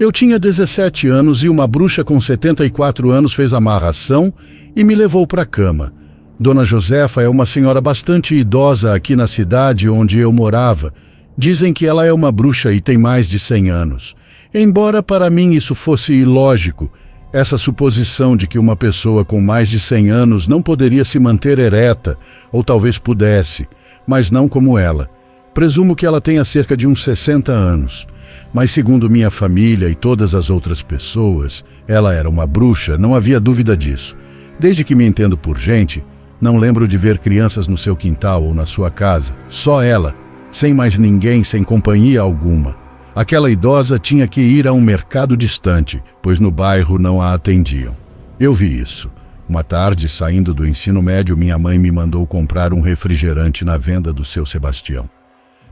Eu tinha 17 anos e uma bruxa com 74 anos fez amarração e me levou para a cama. Dona Josefa é uma senhora bastante idosa aqui na cidade onde eu morava. Dizem que ela é uma bruxa e tem mais de 100 anos. Embora para mim isso fosse ilógico, essa suposição de que uma pessoa com mais de 100 anos não poderia se manter ereta, ou talvez pudesse, mas não como ela. Presumo que ela tenha cerca de uns 60 anos. Mas segundo minha família e todas as outras pessoas, ela era uma bruxa, não havia dúvida disso. Desde que me entendo por gente, não lembro de ver crianças no seu quintal ou na sua casa. Só ela, sem mais ninguém, sem companhia alguma. Aquela idosa tinha que ir a um mercado distante, pois no bairro não a atendiam. Eu vi isso. Uma tarde, saindo do ensino médio, minha mãe me mandou comprar um refrigerante na venda do seu Sebastião.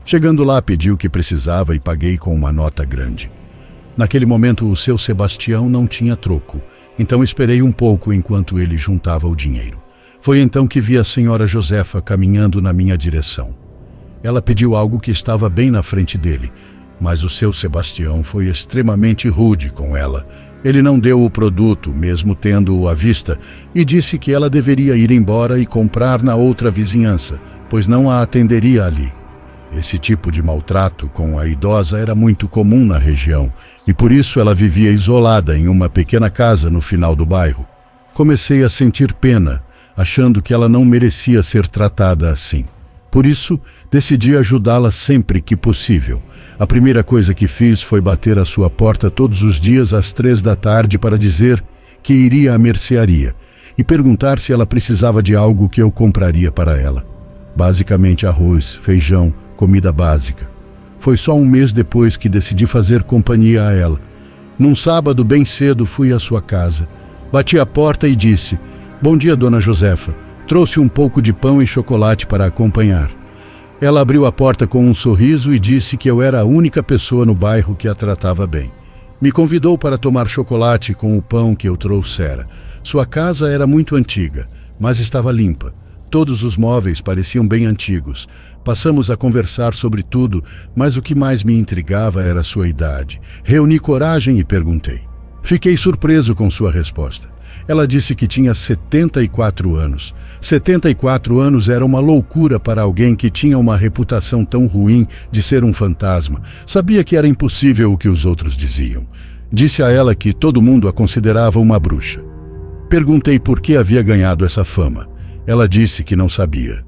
Chegando lá, pedi o que precisava e paguei com uma nota grande. Naquele momento, o seu Sebastião não tinha troco, então esperei um pouco enquanto ele juntava o dinheiro. Foi então que vi a senhora Josefa caminhando na minha direção. Ela pediu algo que estava bem na frente dele, mas o seu Sebastião foi extremamente rude com ela. Ele não deu o produto, mesmo tendo-o à vista, e disse que ela deveria ir embora e comprar na outra vizinhança, pois não a atenderia ali. Esse tipo de maltrato com a idosa era muito comum na região, e por isso ela vivia isolada em uma pequena casa no final do bairro. Comecei a sentir pena, achando que ela não merecia ser tratada assim. Por isso, decidi ajudá-la sempre que possível. A primeira coisa que fiz foi bater à sua porta todos os dias às 15h para dizer que iria à mercearia e perguntar se ela precisava de algo que eu compraria para ela. Basicamente arroz, feijão, comida básica. Foi só um mês depois que decidi fazer companhia a ela. Num sábado, bem cedo, fui à sua casa. Bati a porta e disse: "Bom dia, dona Josefa. Trouxe um pouco de pão e chocolate para acompanhar." Ela abriu a porta com um sorriso e disse que eu era a única pessoa no bairro que a tratava bem. Me convidou para tomar chocolate com o pão que eu trouxera. Sua casa era muito antiga, mas estava limpa. Todos os móveis pareciam bem antigos. Passamos a conversar sobre tudo, mas o que mais me intrigava era sua idade. Reuni coragem e perguntei. Fiquei surpreso com sua resposta. Ela disse que tinha 74 anos. 74 anos era uma loucura para alguém que tinha uma reputação tão ruim de ser um fantasma. Sabia que era impossível o que os outros diziam. Disse a ela que todo mundo a considerava uma bruxa. Perguntei por que havia ganhado essa fama. Ela disse que não sabia.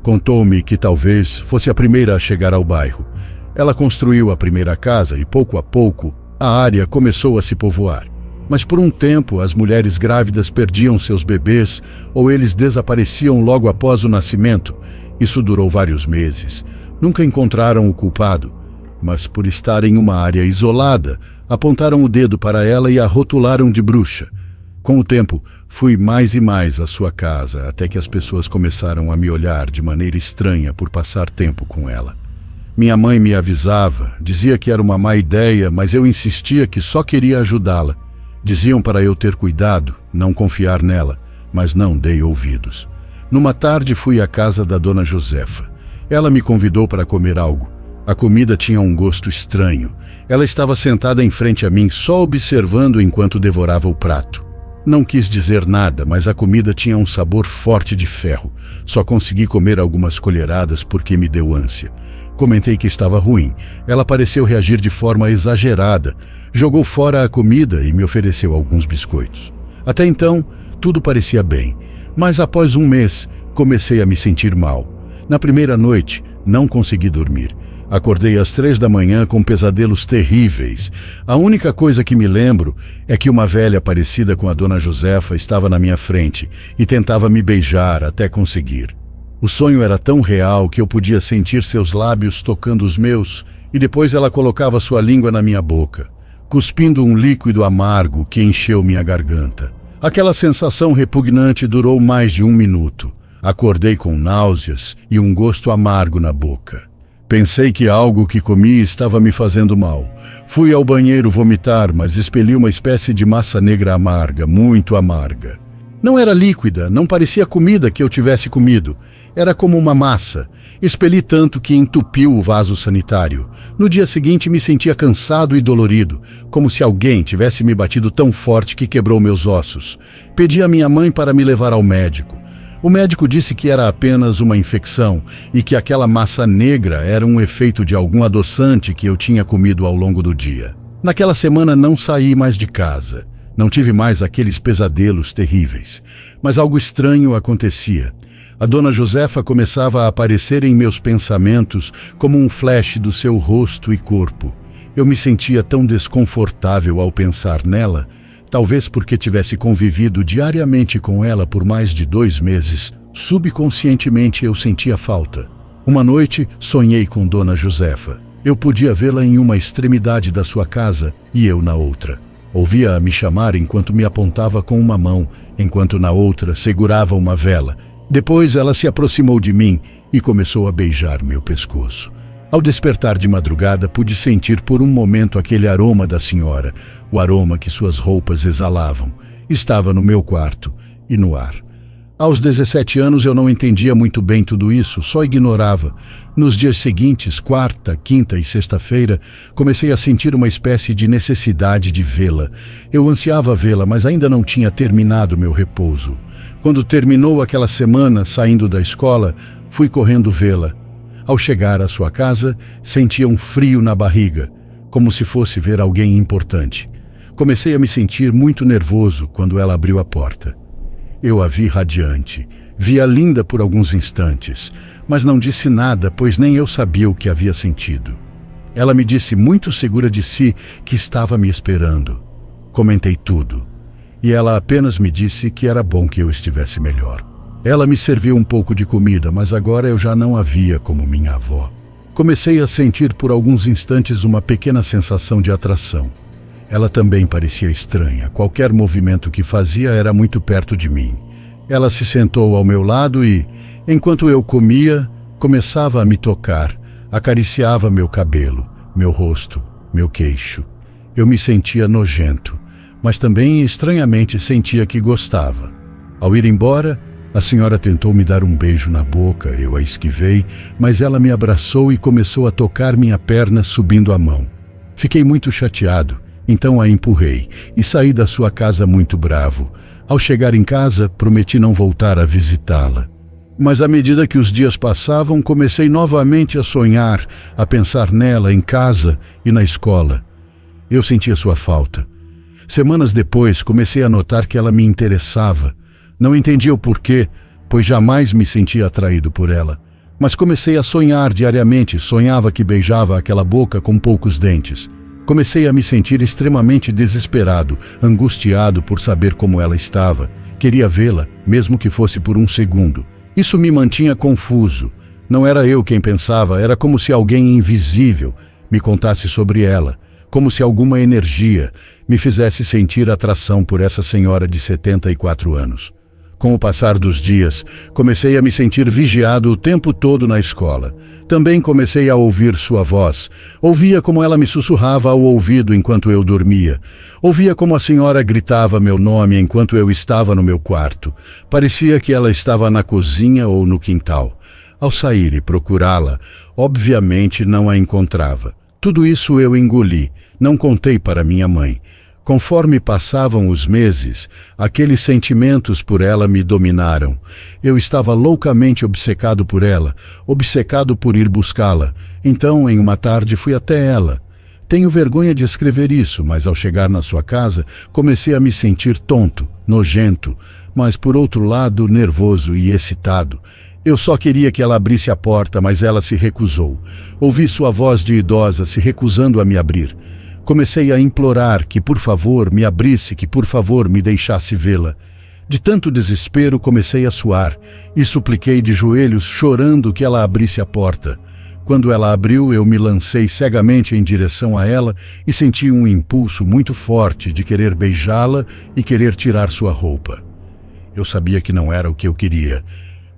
Contou-me que talvez fosse a primeira a chegar ao bairro. Ela construiu a primeira casa e, pouco a pouco, a área começou a se povoar. Mas por um tempo, as mulheres grávidas perdiam seus bebês ou eles desapareciam logo após o nascimento. Isso durou vários meses. Nunca encontraram o culpado, mas por estar em uma área isolada, apontaram o dedo para ela e a rotularam de bruxa. Com o tempo, fui mais e mais à sua casa, até que as pessoas começaram a me olhar de maneira estranha por passar tempo com ela. Minha mãe me avisava, dizia que era uma má ideia, mas eu insistia que só queria ajudá-la. Diziam para eu ter cuidado, não confiar nela, mas não dei ouvidos. Numa tarde fui à casa da dona Josefa. Ela me convidou para comer algo. A comida tinha um gosto estranho. Ela estava sentada em frente a mim, só observando enquanto devorava o prato. Não quis dizer nada, mas a comida tinha um sabor forte de ferro. Só consegui comer algumas colheradas porque me deu ânsia. Comentei que estava ruim. Ela pareceu reagir de forma exagerada. Jogou fora a comida e me ofereceu alguns biscoitos. Até então, tudo parecia bem. Mas após um mês, comecei a me sentir mal. Na primeira noite, não consegui dormir. Acordei às 3h com pesadelos terríveis. A única coisa que me lembro é que uma velha parecida com a dona Josefa estava na minha frente e tentava me beijar até conseguir. O sonho era tão real que eu podia sentir seus lábios tocando os meus e depois ela colocava sua língua na minha boca, cuspindo um líquido amargo que encheu minha garganta. Aquela sensação repugnante durou mais de 1 minuto. Acordei com náuseas e um gosto amargo na boca. Pensei que algo que comi estava me fazendo mal. Fui ao banheiro vomitar, mas expeli uma espécie de massa negra amarga, muito amarga. Não era líquida, não parecia comida que eu tivesse comido. Era como uma massa. Expeli tanto que entupiu o vaso sanitário. No dia seguinte me sentia cansado e dolorido, como se alguém tivesse me batido tão forte que quebrou meus ossos. Pedi à minha mãe para me levar ao médico. O médico disse que era apenas uma infecção e que aquela massa negra era um efeito de algum adoçante que eu tinha comido ao longo do dia. Naquela semana não saí mais de casa. Não tive mais aqueles pesadelos terríveis. Mas algo estranho acontecia. A dona Josefa começava a aparecer em meus pensamentos como um flash do seu rosto e corpo. Eu me sentia tão desconfortável ao pensar nela. Talvez porque tivesse convivido diariamente com ela por mais de 2 meses, subconscientemente eu sentia falta. Uma noite, sonhei com Dona Josefa. Eu podia vê-la em uma extremidade da sua casa e eu na outra. Ouvia-a me chamar enquanto me apontava com uma mão, enquanto na outra segurava uma vela. Depois ela se aproximou de mim e começou a beijar meu pescoço. Ao despertar de madrugada, pude sentir por um momento aquele aroma da senhora, o aroma que suas roupas exalavam. Estava no meu quarto e no ar. Aos 17 anos eu não entendia muito bem tudo isso, só ignorava. Nos dias seguintes, quarta, quinta e sexta-feira, comecei a sentir uma espécie de necessidade de vê-la. Eu ansiava vê-la, mas ainda não tinha terminado meu repouso. Quando terminou aquela semana, saindo da escola, fui correndo vê-la. Ao chegar à sua casa, sentia um frio na barriga, como se fosse ver alguém importante. Comecei a me sentir muito nervoso quando ela abriu a porta. Eu a vi radiante, vi-a linda por alguns instantes, mas não disse nada, pois nem eu sabia o que havia sentido. Ela me disse muito segura de si que estava me esperando. Comentei tudo, e ela apenas me disse que era bom que eu estivesse melhor. Ela me serviu um pouco de comida, mas agora eu já não a via como minha avó. Comecei a sentir por alguns instantes uma pequena sensação de atração. Ela também parecia estranha. Qualquer movimento que fazia era muito perto de mim. Ela se sentou ao meu lado e, enquanto eu comia, começava a me tocar. Acariciava meu cabelo, meu rosto, meu queixo. Eu me sentia nojento, mas também estranhamente sentia que gostava. Ao ir embora, a senhora tentou me dar um beijo na boca, eu a esquivei, mas ela me abraçou e começou a tocar minha perna subindo a mão. Fiquei muito chateado, então a empurrei e saí da sua casa muito bravo. Ao chegar em casa, prometi não voltar a visitá-la. Mas à medida que os dias passavam, comecei novamente a sonhar, a pensar nela em casa e na escola. Eu sentia sua falta. Semanas depois, comecei a notar que ela me interessava. Não entendia o porquê, pois jamais me sentia atraído por ela. Mas comecei a sonhar diariamente, sonhava que beijava aquela boca com poucos dentes. Comecei a me sentir extremamente desesperado, angustiado por saber como ela estava. Queria vê-la, mesmo que fosse por um segundo. Isso me mantinha confuso. Não era eu quem pensava, era como se alguém invisível me contasse sobre ela, como se alguma energia me fizesse sentir atração por essa senhora de 74 anos. Com o passar dos dias, comecei a me sentir vigiado o tempo todo na escola. Também comecei a ouvir sua voz. Ouvia como ela me sussurrava ao ouvido enquanto eu dormia. Ouvia como a senhora gritava meu nome enquanto eu estava no meu quarto. Parecia que ela estava na cozinha ou no quintal. Ao sair e procurá-la, obviamente não a encontrava. Tudo isso eu engoli, não contei para minha mãe. Conforme passavam os meses, aqueles sentimentos por ela me dominaram. Eu estava loucamente obcecado por ela, obcecado por ir buscá-la. Então, em uma tarde, fui até ela. Tenho vergonha de escrever isso, mas ao chegar na sua casa, comecei a me sentir tonto, nojento, mas por outro lado, nervoso e excitado. Eu só queria que ela abrisse a porta, mas ela se recusou. Ouvi sua voz de idosa se recusando a me abrir. Comecei a implorar que, por favor, me abrisse, que, por favor, me deixasse vê-la. De tanto desespero, comecei a suar e supliquei de joelhos, chorando que ela abrisse a porta. Quando ela abriu, eu me lancei cegamente em direção a ela e senti um impulso muito forte de querer beijá-la e querer tirar sua roupa. Eu sabia que não era o que eu queria,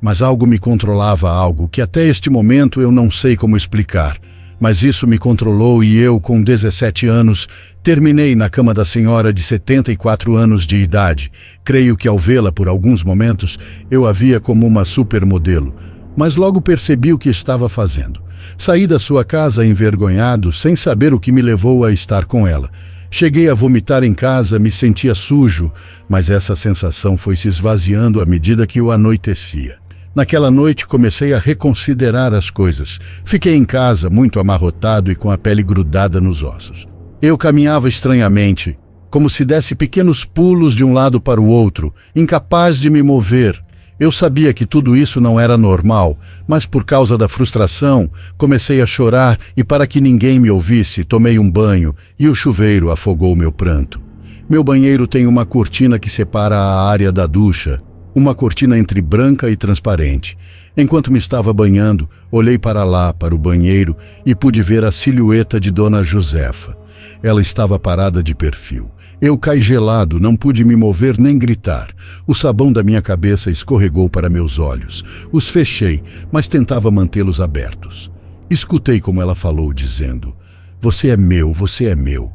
mas algo me controlava, algo que até este momento eu não sei como explicar. Mas isso me controlou e eu, com 17 anos, terminei na cama da senhora de 74 anos de idade. Creio que ao vê-la por alguns momentos, eu a via como uma supermodelo. mas logo percebi o que estava fazendo. Saí da sua casa envergonhado, sem saber o que me levou a estar com ela. Cheguei a vomitar em casa, me sentia sujo, mas essa sensação foi se esvaziando à medida que o anoitecia. Naquela noite comecei a reconsiderar as coisas. Fiquei em casa, muito amarrotado e com a pele grudada nos ossos. Eu caminhava estranhamente, como se desse pequenos pulos de um lado para o outro, incapaz de me mover. Eu sabia que tudo isso não era normal, mas por causa da frustração, comecei a chorar e para que ninguém me ouvisse, tomei um banho e o chuveiro afogou meu pranto. Meu banheiro tem uma cortina que separa a área da ducha, uma cortina entre branca e transparente. Enquanto me estava banhando, olhei para lá, para o banheiro, e pude ver a silhueta de Dona Josefa. Ela estava parada de perfil. Eu caí gelado, não pude me mover nem gritar. O sabão da minha cabeça escorregou para meus olhos. Os fechei, mas tentava mantê-los abertos. Escutei como ela falou, dizendo: "Você é meu, você é meu."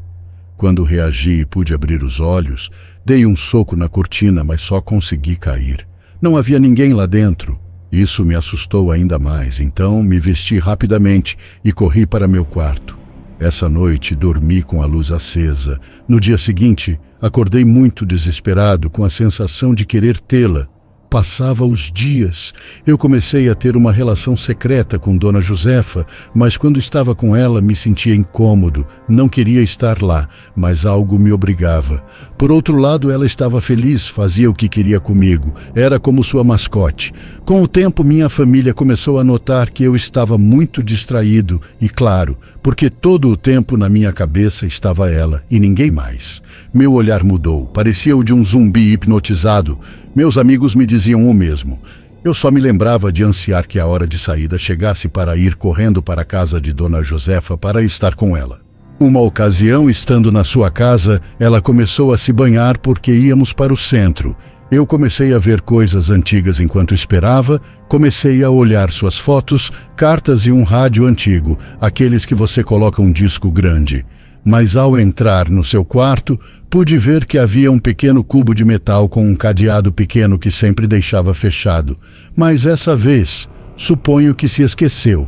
Quando reagi e pude abrir os olhos, dei um soco na cortina, mas só consegui cair. Não havia ninguém lá dentro. Isso me assustou ainda mais, então me vesti rapidamente e corri para meu quarto. Essa noite dormi com a luz acesa. No dia seguinte, acordei muito desesperado, com a sensação de querer tê-la. Passava os dias. Eu comecei a ter uma relação secreta com Dona Josefa, mas quando estava com ela me sentia incômodo. Não queria estar lá, mas algo me obrigava. Por outro lado, ela estava feliz, fazia o que queria comigo. Era como sua mascote. Com o tempo, minha família começou a notar que eu estava muito distraído, e claro, porque todo o tempo na minha cabeça estava ela, e ninguém mais. Meu olhar mudou, parecia o de um zumbi hipnotizado. Meus amigos me diziam o mesmo. Eu só me lembrava de ansiar que a hora de saída chegasse para ir correndo para a casa de Dona Josefa para estar com ela. Uma ocasião, estando na sua casa, ela começou a se banhar porque íamos para o centro. Eu comecei a ver coisas antigas enquanto esperava, comecei a olhar suas fotos, cartas e um rádio antigo, aqueles que você coloca um disco grande. Mas ao entrar no seu quarto, pude ver que havia um pequeno cubo de metal com um cadeado pequeno que sempre deixava fechado. Mas essa vez, suponho que se esqueceu.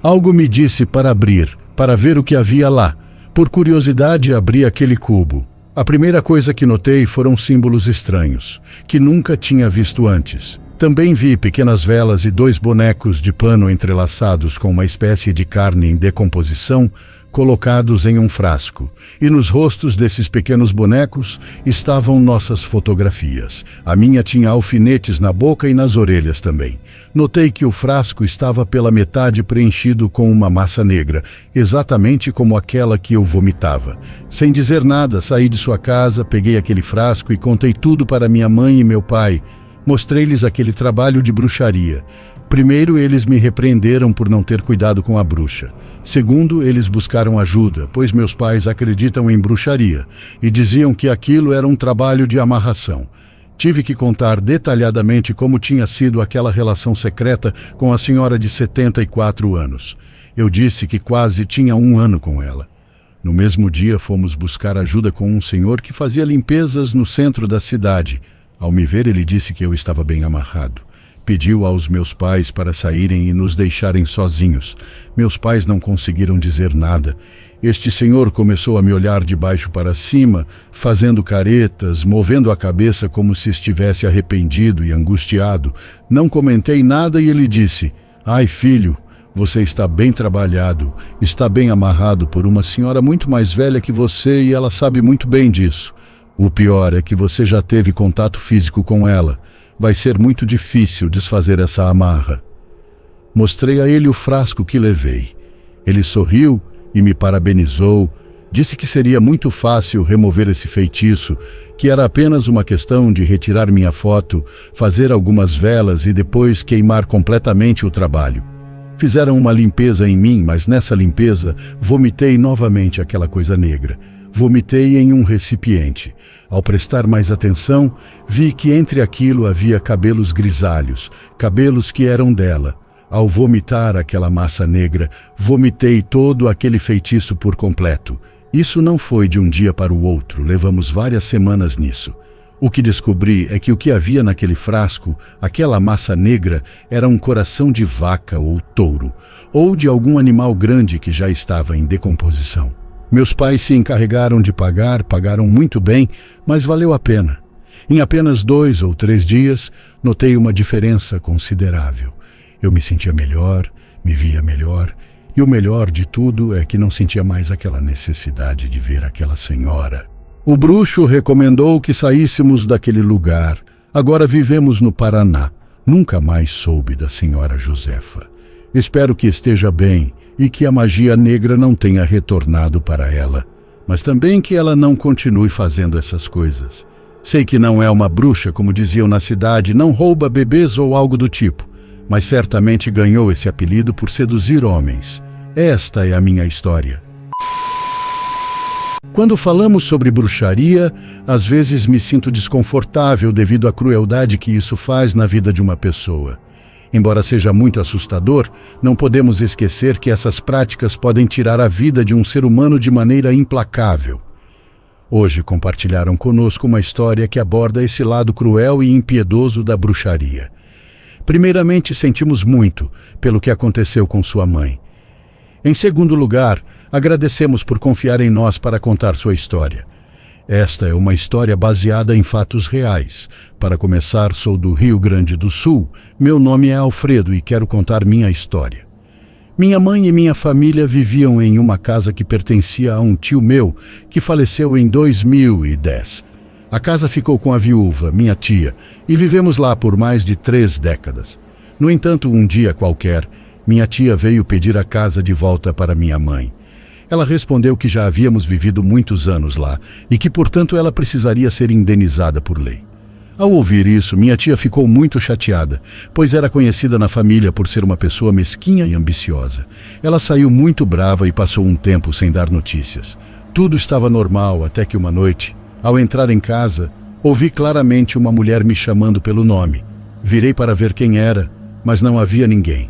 Algo me disse para abrir, para ver o que havia lá. Por curiosidade, abri aquele cubo. A primeira coisa que notei foram símbolos estranhos, que nunca tinha visto antes. Também vi pequenas velas e 2 bonecos de pano entrelaçados com uma espécie de carne em decomposição, colocados em um frasco, e nos rostos desses pequenos bonecos estavam nossas fotografias. A minha tinha alfinetes na boca e nas orelhas também. Notei que o frasco estava pela metade preenchido com uma massa negra, exatamente como aquela que eu vomitava. Sem dizer nada, saí de sua casa, peguei aquele frasco e contei tudo para minha mãe e meu pai. Mostrei-lhes aquele trabalho de bruxaria. Primeiro, eles me repreenderam por não ter cuidado com a bruxa. Segundo, eles buscaram ajuda, pois meus pais acreditam em bruxaria e diziam que aquilo era um trabalho de amarração. Tive que contar detalhadamente como tinha sido aquela relação secreta com a senhora de 74 anos. Eu disse que quase tinha 1 ano com ela. No mesmo dia, fomos buscar ajuda com um senhor que fazia limpezas no centro da cidade. Ao me ver, ele disse que eu estava bem amarrado. Pediu aos meus pais para saírem e nos deixarem sozinhos. Meus pais não conseguiram dizer nada. Este senhor começou a me olhar de baixo para cima, fazendo caretas, movendo a cabeça como se estivesse arrependido e angustiado. Não comentei nada e ele disse: "Ai, filho, você está bem trabalhado, está bem amarrado por uma senhora muito mais velha que você e ela sabe muito bem disso. O pior é que você já teve contato físico com ela. Vai ser muito difícil desfazer essa amarra." Mostrei a ele o frasco que levei. Ele sorriu e me parabenizou. Disse que seria muito fácil remover esse feitiço, que era apenas uma questão de retirar minha foto, fazer algumas velas e depois queimar completamente o trabalho. Fizeram uma limpeza em mim, mas nessa limpeza vomitei novamente aquela coisa negra. Vomitei em um recipiente. Ao prestar mais atenção, vi que entre aquilo havia cabelos grisalhos, cabelos que eram dela. Ao vomitar aquela massa negra, vomitei todo aquele feitiço por completo. Isso não foi de um dia para o outro, levamos várias semanas nisso. O que descobri é que o que havia naquele frasco, aquela massa negra, era um coração de vaca ou touro, ou de algum animal grande que já estava em decomposição. Meus pais se encarregaram de pagar, pagaram muito bem, mas valeu a pena. Em apenas 2 ou 3 dias, notei uma diferença considerável. Eu me sentia melhor, me via melhor, e o melhor de tudo é que não sentia mais aquela necessidade de ver aquela senhora. O bruxo recomendou que saíssemos daquele lugar. Agora vivemos no Paraná. Nunca mais soube da senhora Josefa. Espero que esteja bem e que a magia negra não tenha retornado para ela, mas também que ela não continue fazendo essas coisas. Sei que não é uma bruxa, como diziam na cidade, não rouba bebês ou algo do tipo, mas certamente ganhou esse apelido por seduzir homens. Esta é a minha história. Quando falamos sobre bruxaria, às vezes me sinto desconfortável devido à crueldade que isso faz na vida de uma pessoa. Embora seja muito assustador, não podemos esquecer que essas práticas podem tirar a vida de um ser humano de maneira implacável. Hoje compartilharam conosco uma história que aborda esse lado cruel e impiedoso da bruxaria. Primeiramente, sentimos muito pelo que aconteceu com sua mãe. Em segundo lugar, agradecemos por confiar em nós para contar sua história. Esta é uma história baseada em fatos reais. Para começar, sou do Rio Grande do Sul. Meu nome é Alfredo e quero contar minha história. Minha mãe e minha família viviam em uma casa que pertencia a um tio meu, que faleceu em 2010. A casa ficou com a viúva, minha tia, e vivemos lá por mais de 3 décadas. No entanto, um dia qualquer, minha tia veio pedir a casa de volta para minha mãe. Ela respondeu que já havíamos vivido muitos anos lá e que, portanto, ela precisaria ser indenizada por lei. Ao ouvir isso, minha tia ficou muito chateada, pois era conhecida na família por ser uma pessoa mesquinha e ambiciosa. Ela saiu muito brava e passou um tempo sem dar notícias. Tudo estava normal até que uma noite, ao entrar em casa, ouvi claramente uma mulher me chamando pelo nome. Virei para ver quem era, mas não havia ninguém.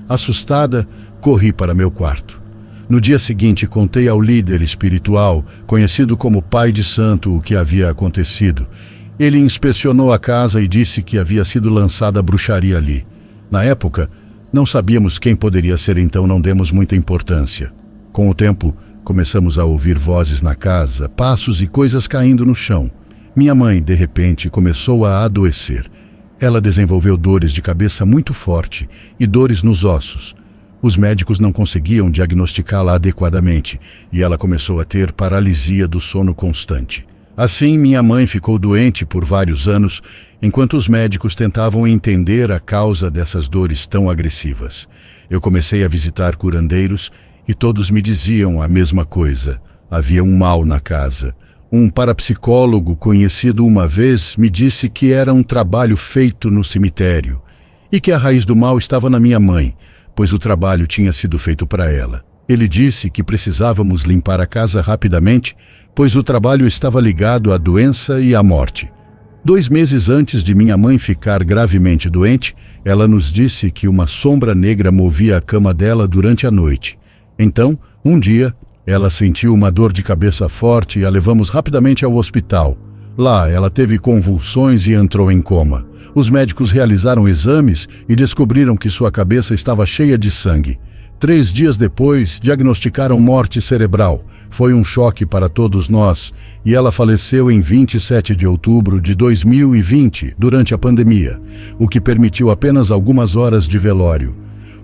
Assustada, corri para meu quarto. No dia seguinte, contei ao líder espiritual, conhecido como Pai de Santo, o que havia acontecido. Ele inspecionou a casa e disse que havia sido lançada bruxaria ali. Na época, não sabíamos quem poderia ser, então não demos muita importância. Com o tempo, começamos a ouvir vozes na casa, passos e coisas caindo no chão. Minha mãe, de repente, começou a adoecer. Ela desenvolveu dores de cabeça muito forte e dores nos ossos. Os médicos não conseguiam diagnosticá-la adequadamente e ela começou a ter paralisia do sono constante. Assim, minha mãe ficou doente por vários anos, enquanto os médicos tentavam entender a causa dessas dores tão agressivas. Eu comecei a visitar curandeiros e todos me diziam a mesma coisa. Havia um mal na casa. Um parapsicólogo conhecido uma vez me disse que era um trabalho feito no cemitério e que a raiz do mal estava na minha mãe, pois o trabalho tinha sido feito para ela. Ele disse que precisávamos limpar a casa rapidamente, pois o trabalho estava ligado à doença e à morte. 2 meses antes de minha mãe ficar gravemente doente, ela nos disse que uma sombra negra movia a cama dela durante a noite. Então, um dia, ela sentiu uma dor de cabeça forte e a levamos rapidamente ao hospital. Lá, ela teve convulsões e entrou em coma. Os médicos realizaram exames e descobriram que sua cabeça estava cheia de sangue. 3 dias depois, diagnosticaram morte cerebral. Foi um choque para todos nós e ela faleceu em 27 de outubro de 2020, durante a pandemia, o que permitiu apenas algumas horas de velório.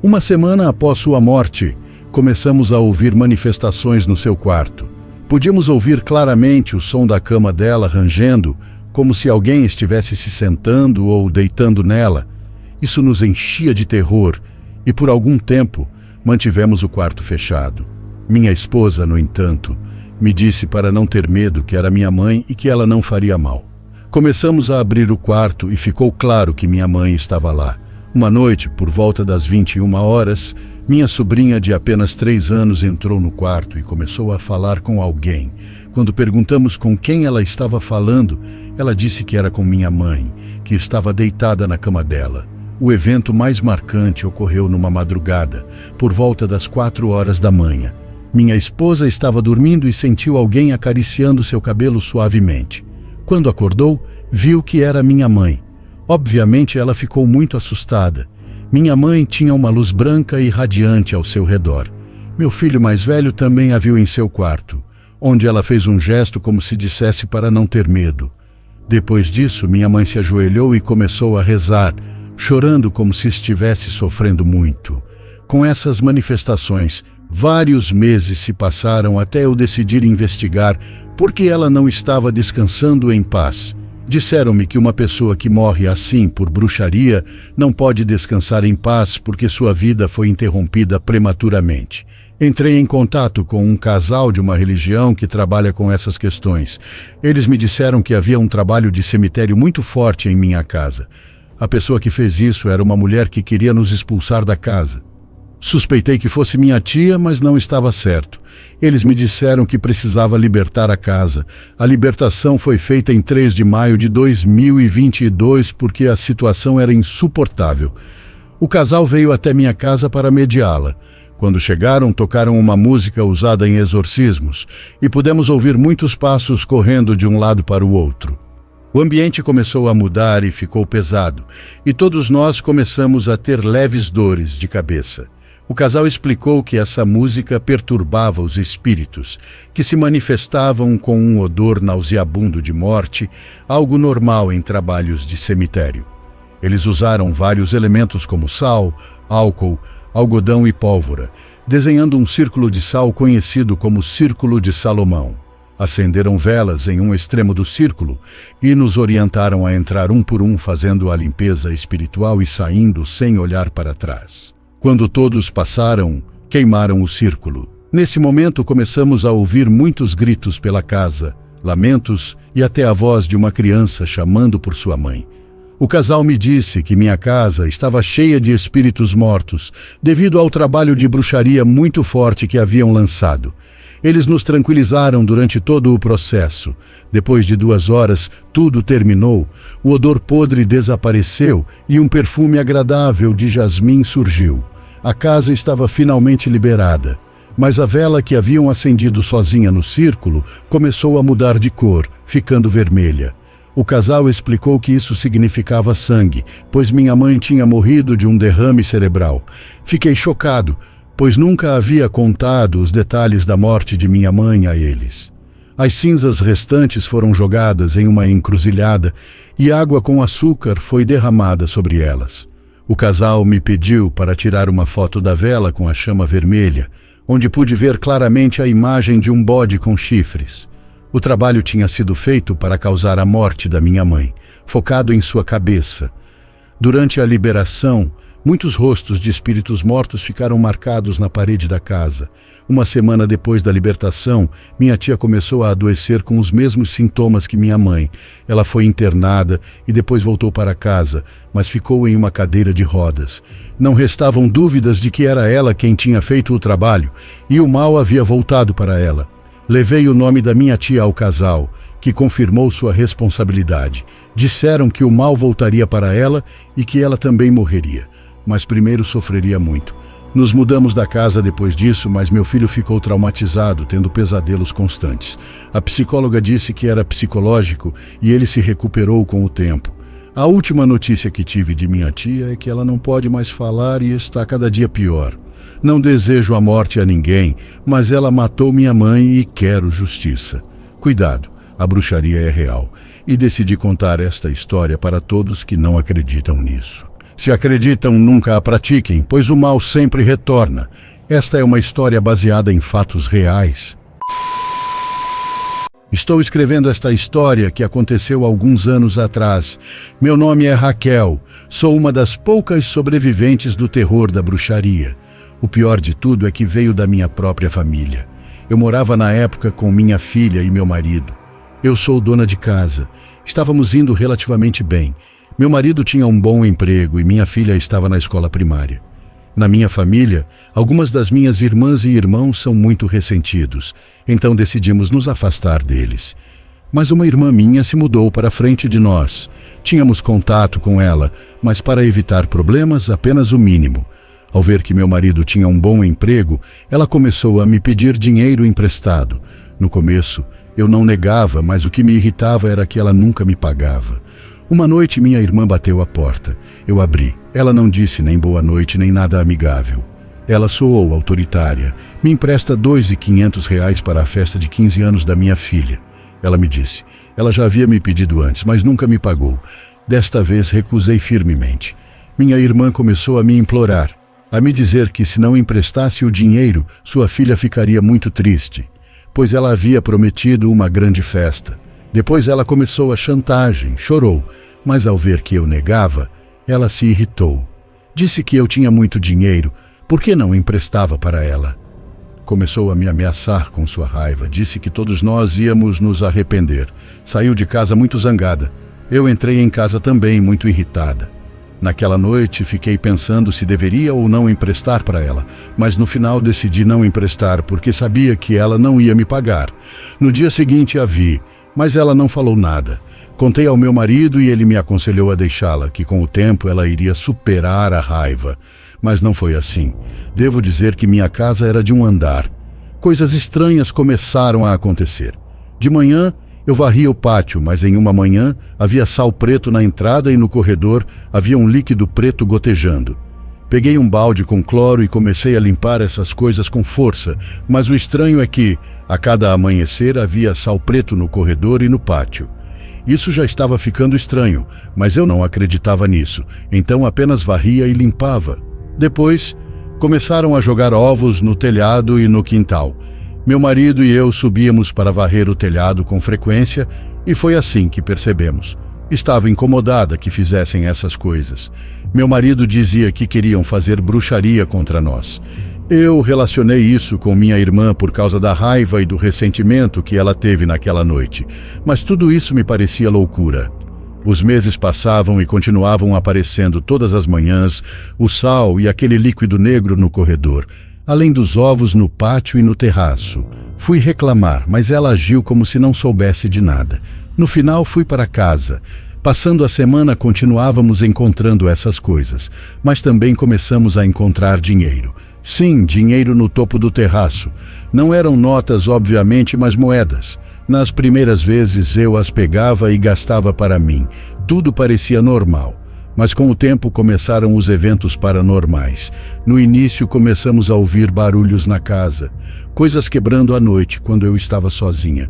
Uma semana após sua morte, começamos a ouvir manifestações no seu quarto. Podíamos ouvir claramente o som da cama dela rangendo, como se alguém estivesse se sentando ou deitando nela. Isso nos enchia de terror e, por algum tempo, mantivemos o quarto fechado. Minha esposa, no entanto, me disse para não ter medo, que era minha mãe e que ela não faria mal. Começamos a abrir o quarto e ficou claro que minha mãe estava lá. Uma noite, por volta das 21 horas, minha sobrinha de apenas 3 anos entrou no quarto e começou a falar com alguém. Quando perguntamos com quem ela estava falando, ela disse que era com minha mãe, que estava deitada na cama dela. O evento mais marcante ocorreu numa madrugada, por volta das 4 horas da manhã. Minha esposa estava dormindo e sentiu alguém acariciando seu cabelo suavemente. Quando acordou, viu que era minha mãe. Obviamente, ela ficou muito assustada. Minha mãe tinha uma luz branca e radiante ao seu redor. Meu filho mais velho também a viu em seu quarto, onde ela fez um gesto como se dissesse para não ter medo. Depois disso, minha mãe se ajoelhou e começou a rezar, chorando como se estivesse sofrendo muito. Com essas manifestações, vários meses se passaram até eu decidir investigar por que ela não estava descansando em paz. Disseram-me que uma pessoa que morre assim por bruxaria não pode descansar em paz porque sua vida foi interrompida prematuramente. Entrei em contato com um casal de uma religião que trabalha com essas questões. Eles me disseram que havia um trabalho de cemitério muito forte em minha casa. A pessoa que fez isso era uma mulher que queria nos expulsar da casa. Suspeitei que fosse minha tia, mas não estava certo. Eles me disseram que precisava libertar a casa. A libertação foi feita em 3 de maio de 2022 porque a situação era insuportável. O casal veio até minha casa para mediá-la. Quando chegaram, tocaram uma música usada em exorcismos e pudemos ouvir muitos passos correndo de um lado para o outro. O ambiente começou a mudar e ficou pesado, e todos nós começamos a ter leves dores de cabeça. O casal explicou que essa música perturbava os espíritos, que se manifestavam com um odor nauseabundo de morte, algo normal em trabalhos de cemitério. Eles usaram vários elementos como sal, álcool, algodão e pólvora, desenhando um círculo de sal conhecido como Círculo de Salomão. Acenderam velas em um extremo do círculo e nos orientaram a entrar um por um fazendo a limpeza espiritual e saindo sem olhar para trás. Quando todos passaram, queimaram o círculo. Nesse momento começamos a ouvir muitos gritos pela casa, lamentos e até a voz de uma criança chamando por sua mãe. O casal me disse que minha casa estava cheia de espíritos mortos, devido ao trabalho de bruxaria muito forte que haviam lançado. Eles nos tranquilizaram durante todo o processo. Depois de 2 horas, tudo terminou, o odor podre desapareceu e um perfume agradável de jasmim surgiu. A casa estava finalmente liberada, mas a vela que haviam acendido sozinha no círculo começou a mudar de cor, ficando vermelha. O casal explicou que isso significava sangue, pois minha mãe tinha morrido de um derrame cerebral. Fiquei chocado, pois nunca havia contado os detalhes da morte de minha mãe a eles. As cinzas restantes foram jogadas em uma encruzilhada e água com açúcar foi derramada sobre elas. O casal me pediu para tirar uma foto da vela com a chama vermelha, onde pude ver claramente a imagem de um bode com chifres. O trabalho tinha sido feito para causar a morte da minha mãe, focado em sua cabeça. Durante a liberação, muitos rostos de espíritos mortos ficaram marcados na parede da casa. Uma semana depois da libertação, minha tia começou a adoecer com os mesmos sintomas que minha mãe. Ela foi internada e depois voltou para casa, mas ficou em uma cadeira de rodas. Não restavam dúvidas de que era ela quem tinha feito o trabalho, e o mal havia voltado para ela. Levei o nome da minha tia ao casal, que confirmou sua responsabilidade. Disseram que o mal voltaria para ela e que ela também morreria, mas primeiro sofreria muito. Nos mudamos da casa depois disso, mas meu filho ficou traumatizado, tendo pesadelos constantes. A psicóloga disse que era psicológico e ele se recuperou com o tempo. A última notícia que tive de minha tia é que ela não pode mais falar e está cada dia pior. Não desejo a morte a ninguém, mas ela matou minha mãe e quero justiça. Cuidado, a bruxaria é real. E decidi contar esta história para todos que não acreditam nisso. Se acreditam, nunca a pratiquem, pois o mal sempre retorna. Esta é uma história baseada em fatos reais. Estou escrevendo esta história que aconteceu alguns anos atrás. Meu nome é Raquel. Sou uma das poucas sobreviventes do terror da bruxaria. O pior de tudo é que veio da minha própria família. Eu morava na época com minha filha e meu marido. Eu sou dona de casa. Estávamos indo relativamente bem. Meu marido tinha um bom emprego e minha filha estava na escola primária. Na minha família, algumas das minhas irmãs e irmãos são muito ressentidos, então decidimos nos afastar deles. Mas uma irmã minha se mudou para frente de nós. Tínhamos contato com ela, mas para evitar problemas, apenas o mínimo. Ao ver que meu marido tinha um bom emprego, ela começou a me pedir dinheiro emprestado. No começo, Eu não negava, mas o que me irritava era que ela nunca me pagava. Uma noite minha irmã bateu à porta. Eu abri. Ela não disse nem boa noite, nem nada amigável. Ela soou autoritária. Me empresta R$2.500 para a festa de 15 anos da minha filha. Ela me disse. Ela já havia me pedido antes, mas nunca me pagou. Desta vez recusei firmemente. Minha irmã começou a me implorar, a me dizer que se não emprestasse o dinheiro, sua filha ficaria muito triste, pois ela havia prometido uma grande festa. Depois ela começou a chantagem, chorou, mas ao ver que eu negava, ela se irritou. Disse que eu tinha muito dinheiro, por que não emprestava para ela? Começou a me ameaçar com sua raiva, disse que todos nós íamos nos arrepender. Saiu de casa muito zangada. Eu entrei em casa também muito irritada. Naquela noite fiquei pensando se deveria ou não emprestar para ela, mas no final decidi não emprestar porque sabia que ela não ia me pagar. No dia seguinte a vi, mas ela não falou nada. Contei ao meu marido e ele me aconselhou a deixá-la, que com o tempo ela iria superar a raiva. Mas não foi assim. Devo dizer que minha casa era de um andar. Coisas estranhas começaram a acontecer. De manhã, eu varria o pátio, mas em uma manhã havia sal preto na entrada e no corredor havia um líquido preto gotejando. Peguei um balde com cloro e comecei a limpar essas coisas com força, mas o estranho é que, a cada amanhecer, havia sal preto no corredor e no pátio. Isso já estava ficando estranho, mas eu não acreditava nisso, então apenas varria e limpava. Depois, começaram a jogar ovos no telhado e no quintal. Meu marido e eu subíamos para varrer o telhado com frequência e foi assim que percebemos. Estava incomodada que fizessem essas coisas. Meu marido dizia que queriam fazer bruxaria contra nós. Eu relacionei isso com minha irmã por causa da raiva e do ressentimento que ela teve naquela noite, mas tudo isso me parecia loucura. Os meses passavam e continuavam aparecendo todas as manhãs o sal e aquele líquido negro no corredor, além dos ovos no pátio e no terraço. Fui reclamar, mas ela agiu como se não soubesse de nada. No final fui para casa. Passando a semana continuávamos encontrando essas coisas, mas também começamos a encontrar dinheiro. Sim, dinheiro no topo do terraço. Não eram notas, obviamente, mas moedas. Nas primeiras vezes eu as pegava e gastava para mim. Tudo parecia normal. Mas com o tempo começaram os eventos paranormais. No início começamos a ouvir barulhos na casa, coisas quebrando à noite quando eu estava sozinha.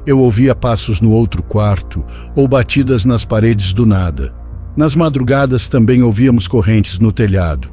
Eu ouvia passos no outro quarto ou batidas nas paredes do nada. Nas madrugadas também ouvíamos correntes no telhado.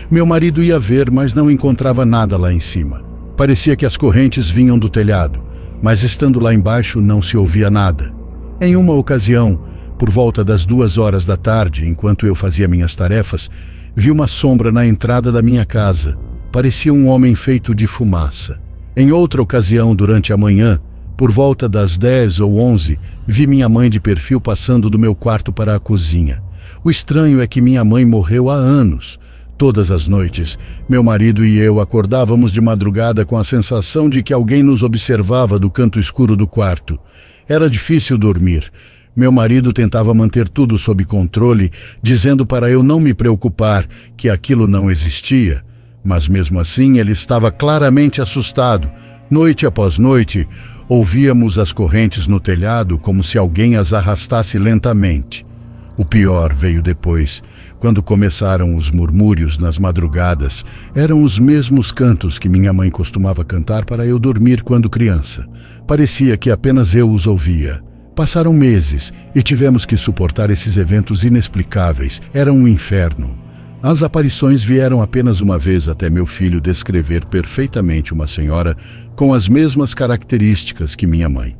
Meu marido ia ver, mas não encontrava nada lá em cima. Parecia que as correntes vinham do telhado, mas estando lá embaixo não se ouvia nada. Em uma ocasião, por volta das 2 horas da tarde, enquanto eu fazia minhas tarefas, vi uma sombra na entrada da minha casa. Parecia um homem feito de fumaça. Em outra ocasião, durante a manhã, por volta das 10 ou 11, vi minha mãe de perfil passando do meu quarto para a cozinha. O estranho é que minha mãe morreu há anos. Todas as noites, meu marido e eu acordávamos de madrugada com a sensação de que alguém nos observava do canto escuro do quarto. Era difícil dormir. Meu marido tentava manter tudo sob controle, dizendo para eu não me preocupar, que aquilo não existia. Mas mesmo assim ele estava claramente assustado. Noite após noite, ouvíamos as correntes no telhado como se alguém as arrastasse lentamente. O pior veio depois, quando começaram os murmúrios nas madrugadas. Eram os mesmos cantos que minha mãe costumava cantar para eu dormir quando criança. Parecia que apenas eu os ouvia. Passaram meses e tivemos que suportar esses eventos inexplicáveis. Era um inferno. As aparições vieram apenas uma vez até meu filho descrever perfeitamente uma senhora com as mesmas características que minha mãe.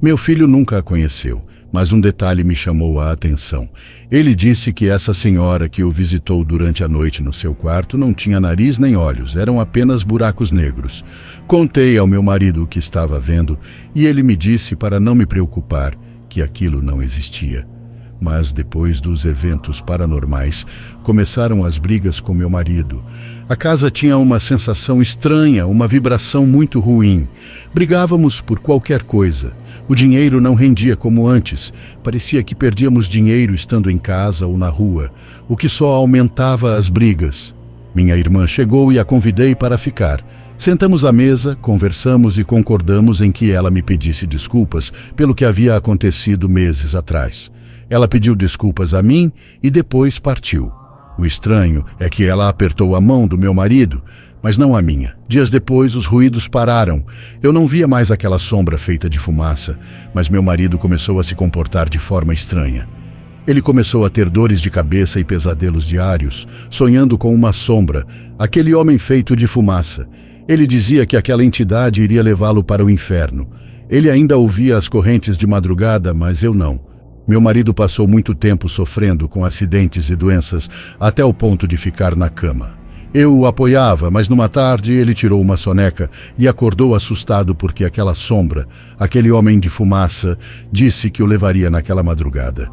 Meu filho nunca a conheceu, mas um detalhe me chamou a atenção. Ele disse que essa senhora que o visitou durante a noite no seu quarto não tinha nariz nem olhos, eram apenas buracos negros. Contei ao meu marido o que estava vendo e ele me disse para não me preocupar, que aquilo não existia. Mas depois dos eventos paranormais, começaram as brigas com meu marido. A casa tinha uma sensação estranha, uma vibração muito ruim. Brigávamos por qualquer coisa. O dinheiro não rendia como antes. Parecia que perdíamos dinheiro estando em casa ou na rua, o que só aumentava as brigas. Minha irmã chegou e a convidei para ficar. Sentamos à mesa, conversamos e concordamos em que ela me pedisse desculpas pelo que havia acontecido meses atrás. Ela pediu desculpas a mim e depois partiu. O estranho é que ela apertou a mão do meu marido, mas não a minha. Dias depois, os ruídos pararam. Eu não via mais aquela sombra feita de fumaça, mas meu marido começou a se comportar de forma estranha. Ele começou a ter dores de cabeça e pesadelos diários, sonhando com uma sombra, aquele homem feito de fumaça. Ele dizia que aquela entidade iria levá-lo para o inferno. Ele ainda ouvia as correntes de madrugada, mas eu não. Meu marido passou muito tempo sofrendo com acidentes e doenças, até o ponto de ficar na cama. Eu o apoiava, mas numa tarde ele tirou uma soneca e acordou assustado porque aquela sombra, aquele homem de fumaça, disse que o levaria naquela madrugada.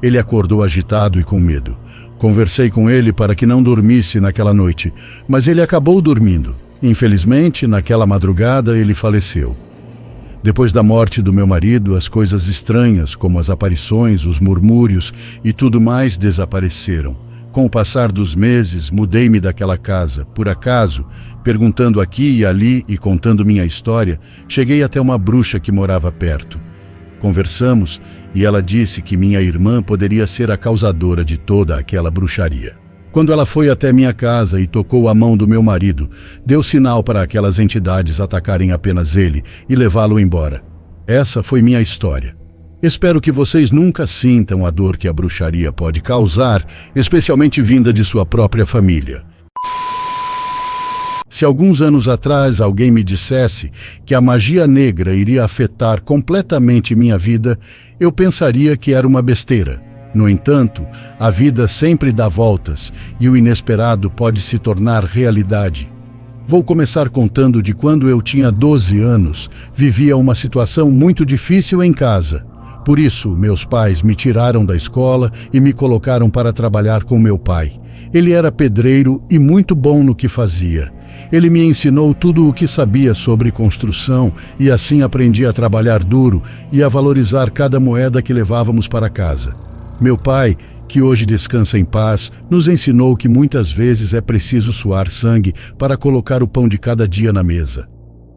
Ele acordou agitado e com medo. Conversei com ele para que não dormisse naquela noite, mas ele acabou dormindo. Infelizmente, naquela madrugada ele faleceu. Depois da morte do meu marido, as coisas estranhas, como as aparições, os murmúrios e tudo mais, desapareceram. Com o passar dos meses, mudei-me daquela casa. Por acaso, perguntando aqui e ali e contando minha história, cheguei até uma bruxa que morava perto. Conversamos e ela disse que minha irmã poderia ser a causadora de toda aquela bruxaria. Quando ela foi até minha casa e tocou a mão do meu marido, deu sinal para aquelas entidades atacarem apenas ele e levá-lo embora. Essa foi minha história. Espero que vocês nunca sintam a dor que a bruxaria pode causar, especialmente vinda de sua própria família. Se alguns anos atrás alguém me dissesse que a magia negra iria afetar completamente minha vida, eu pensaria que era uma besteira. No entanto, a vida sempre dá voltas e o inesperado pode se tornar realidade. Vou começar contando de quando eu tinha 12 anos, vivia uma situação muito difícil em casa. Por isso, meus pais me tiraram da escola e me colocaram para trabalhar com meu pai. Ele era pedreiro e muito bom no que fazia. Ele me ensinou tudo o que sabia sobre construção e assim aprendi a trabalhar duro e a valorizar cada moeda que levávamos para casa. Meu pai, que hoje descansa em paz, nos ensinou que muitas vezes é preciso suar sangue para colocar o pão de cada dia na mesa.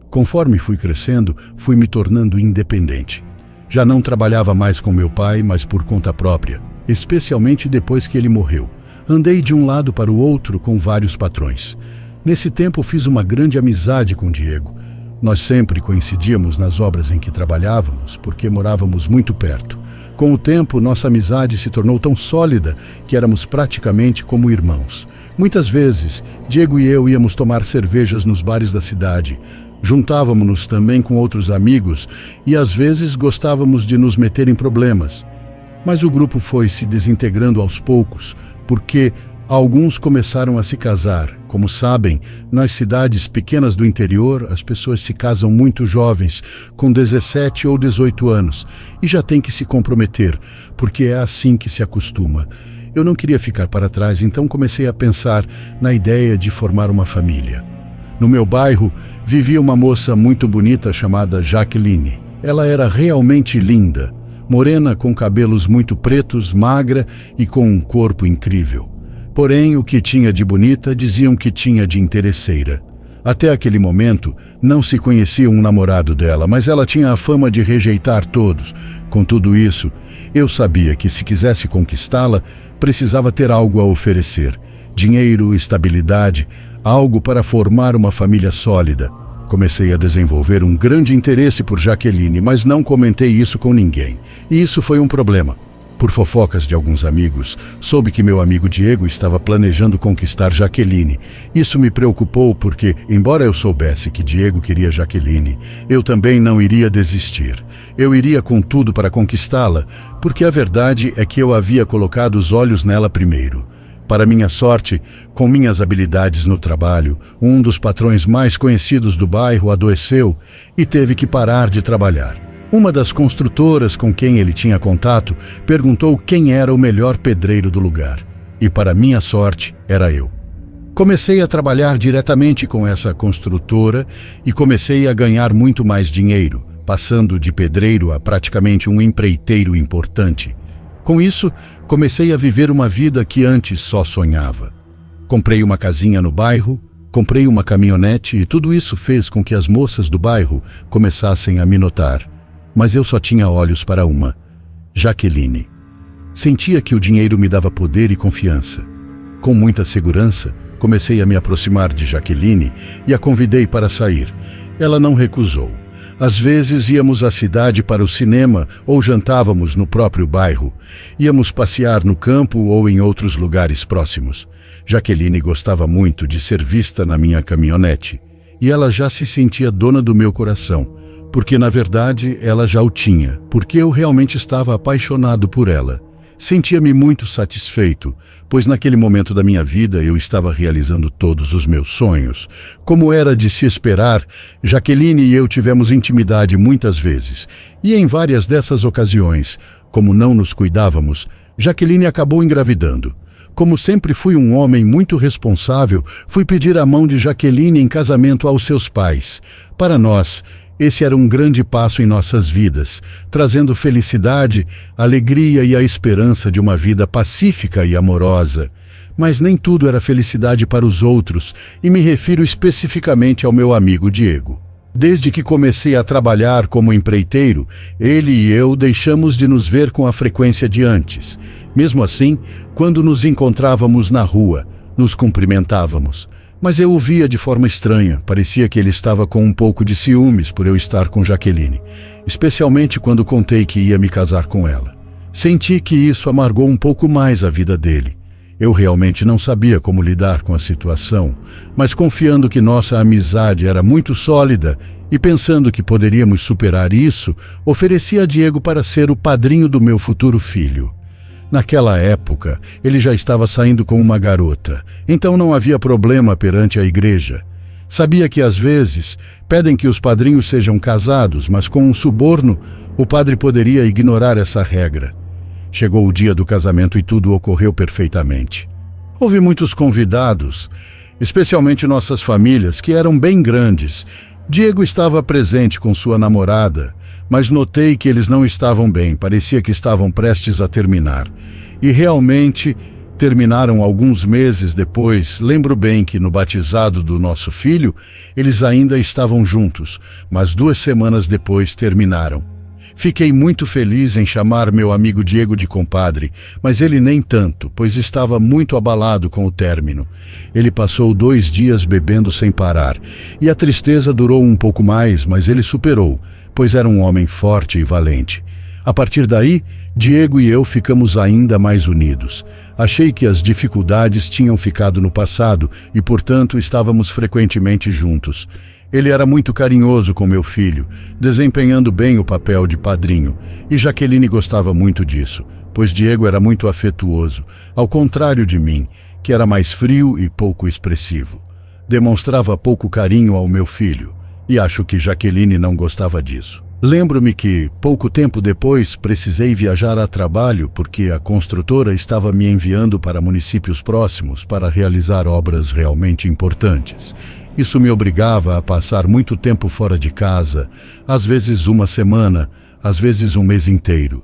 Conforme fui crescendo, fui me tornando independente. Já não trabalhava mais com meu pai, mas por conta própria, especialmente depois que ele morreu. Andei de um lado para o outro com vários patrões. Nesse tempo fiz uma grande amizade com Diego. Nós sempre coincidíamos nas obras em que trabalhávamos, porque morávamos muito perto. Com o tempo, nossa amizade se tornou tão sólida que éramos praticamente como irmãos. Muitas vezes, Diego e eu íamos tomar cervejas nos bares da cidade. Juntávamos-nos também com outros amigos e às vezes gostávamos de nos meter em problemas. Mas o grupo foi se desintegrando aos poucos, porque alguns começaram a se casar. Como sabem, nas cidades pequenas do interior, as pessoas se casam muito jovens, com 17 ou 18 anos, e já têm que se comprometer, porque é assim que se acostuma. Eu não queria ficar para trás, então comecei a pensar na ideia de formar uma família. No meu bairro, vivia uma moça muito bonita chamada Jaqueline. Ela era realmente linda, morena com cabelos muito pretos, magra e com um corpo incrível. Porém, o que tinha de bonita diziam que tinha de interesseira. Até aquele momento, não se conhecia um namorado dela, mas ela tinha a fama de rejeitar todos. Com tudo isso, eu sabia que se quisesse conquistá-la, precisava ter algo a oferecer. Dinheiro, estabilidade, algo para formar uma família sólida. Comecei a desenvolver um grande interesse por Jaqueline, mas não comentei isso com ninguém. E isso foi um problema. Por fofocas de alguns amigos, soube que meu amigo Diego estava planejando conquistar Jaqueline. Isso me preocupou porque, embora eu soubesse que Diego queria Jaqueline, eu também não iria desistir. Eu iria com tudo para conquistá-la, porque a verdade é que eu havia colocado os olhos nela primeiro. Para minha sorte, com minhas habilidades no trabalho, um dos patrões mais conhecidos do bairro adoeceu e teve que parar de trabalhar. Uma das construtoras com quem ele tinha contato perguntou quem era o melhor pedreiro do lugar. E para minha sorte, era eu. Comecei a trabalhar diretamente com essa construtora e comecei a ganhar muito mais dinheiro, passando de pedreiro a praticamente um empreiteiro importante. Com isso, comecei a viver uma vida que antes só sonhava. Comprei uma casinha no bairro, Comprei uma caminhonete e tudo isso fez com que as moças do bairro começassem a me notar. Mas eu só tinha olhos para uma: Jaqueline. Sentia que o dinheiro me dava poder e confiança. Com muita segurança, comecei a me aproximar de Jaqueline e a convidei para sair. Ela não recusou. Às vezes íamos à cidade para o cinema ou jantávamos no próprio bairro. Íamos passear no campo ou em outros lugares próximos. Jaqueline gostava muito de ser vista na minha caminhonete. E ela já se sentia dona do meu coração, porque na verdade ela já o tinha, porque eu realmente estava apaixonado por ela. Sentia-me muito satisfeito, pois naquele momento da minha vida eu estava realizando todos os meus sonhos. Como era de se esperar, Jaqueline e eu tivemos intimidade muitas vezes, e em várias dessas ocasiões, como não nos cuidávamos, Jaqueline acabou engravidando. Como sempre fui um homem muito responsável, fui pedir a mão de Jaqueline em casamento aos seus pais. Para nós, esse era um grande passo em nossas vidas, trazendo felicidade, alegria e a esperança de uma vida pacífica e amorosa. Mas nem tudo era felicidade para os outros, e me refiro especificamente ao meu amigo Diego. Desde que comecei a trabalhar como empreiteiro, ele e eu deixamos de nos ver com a frequência de antes. Mesmo assim, quando nos encontrávamos na rua, nos cumprimentávamos. Mas eu o via de forma estranha, parecia que ele estava com um pouco de ciúmes por eu estar com Jaqueline, especialmente quando contei que ia me casar com ela. Senti que isso amargou um pouco mais a vida dele. Eu realmente não sabia como lidar com a situação, mas confiando que nossa amizade era muito sólida e pensando que poderíamos superar isso, ofereci a Diego para ser o padrinho do meu futuro filho. Naquela época, ele já estava saindo com uma garota, então não havia problema perante a igreja. Sabia que às vezes pedem que os padrinhos sejam casados, mas com um suborno, o padre poderia ignorar essa regra. Chegou o dia do casamento e tudo ocorreu perfeitamente. Houve muitos convidados, especialmente nossas famílias, que eram bem grandes. Diego estava presente com sua namorada, mas notei que eles não estavam bem, parecia que estavam prestes a terminar. E realmente terminaram alguns meses depois. Lembro bem que no batizado do nosso filho, eles ainda estavam juntos, mas 2 semanas depois terminaram. Fiquei muito feliz em chamar meu amigo Diego de compadre, mas ele nem tanto, pois estava muito abalado com o término. Ele passou 2 dias bebendo sem parar, e a tristeza durou um pouco mais, mas ele superou, pois era um homem forte e valente. A partir daí, Diego e eu ficamos ainda mais unidos. Achei que as dificuldades tinham ficado no passado e, portanto, estávamos frequentemente juntos. Ele era muito carinhoso com meu filho, desempenhando bem o papel de padrinho, e Jaqueline gostava muito disso, pois Diego era muito afetuoso, ao contrário de mim, que era mais frio e pouco expressivo. Demonstrava pouco carinho ao meu filho, e acho que Jaqueline não gostava disso. Lembro-me que, pouco tempo depois, precisei viajar a trabalho porque a construtora estava me enviando para municípios próximos para realizar obras realmente importantes. Isso me obrigava a passar muito tempo fora de casa, às vezes 1 semana, às vezes 1 mês inteiro.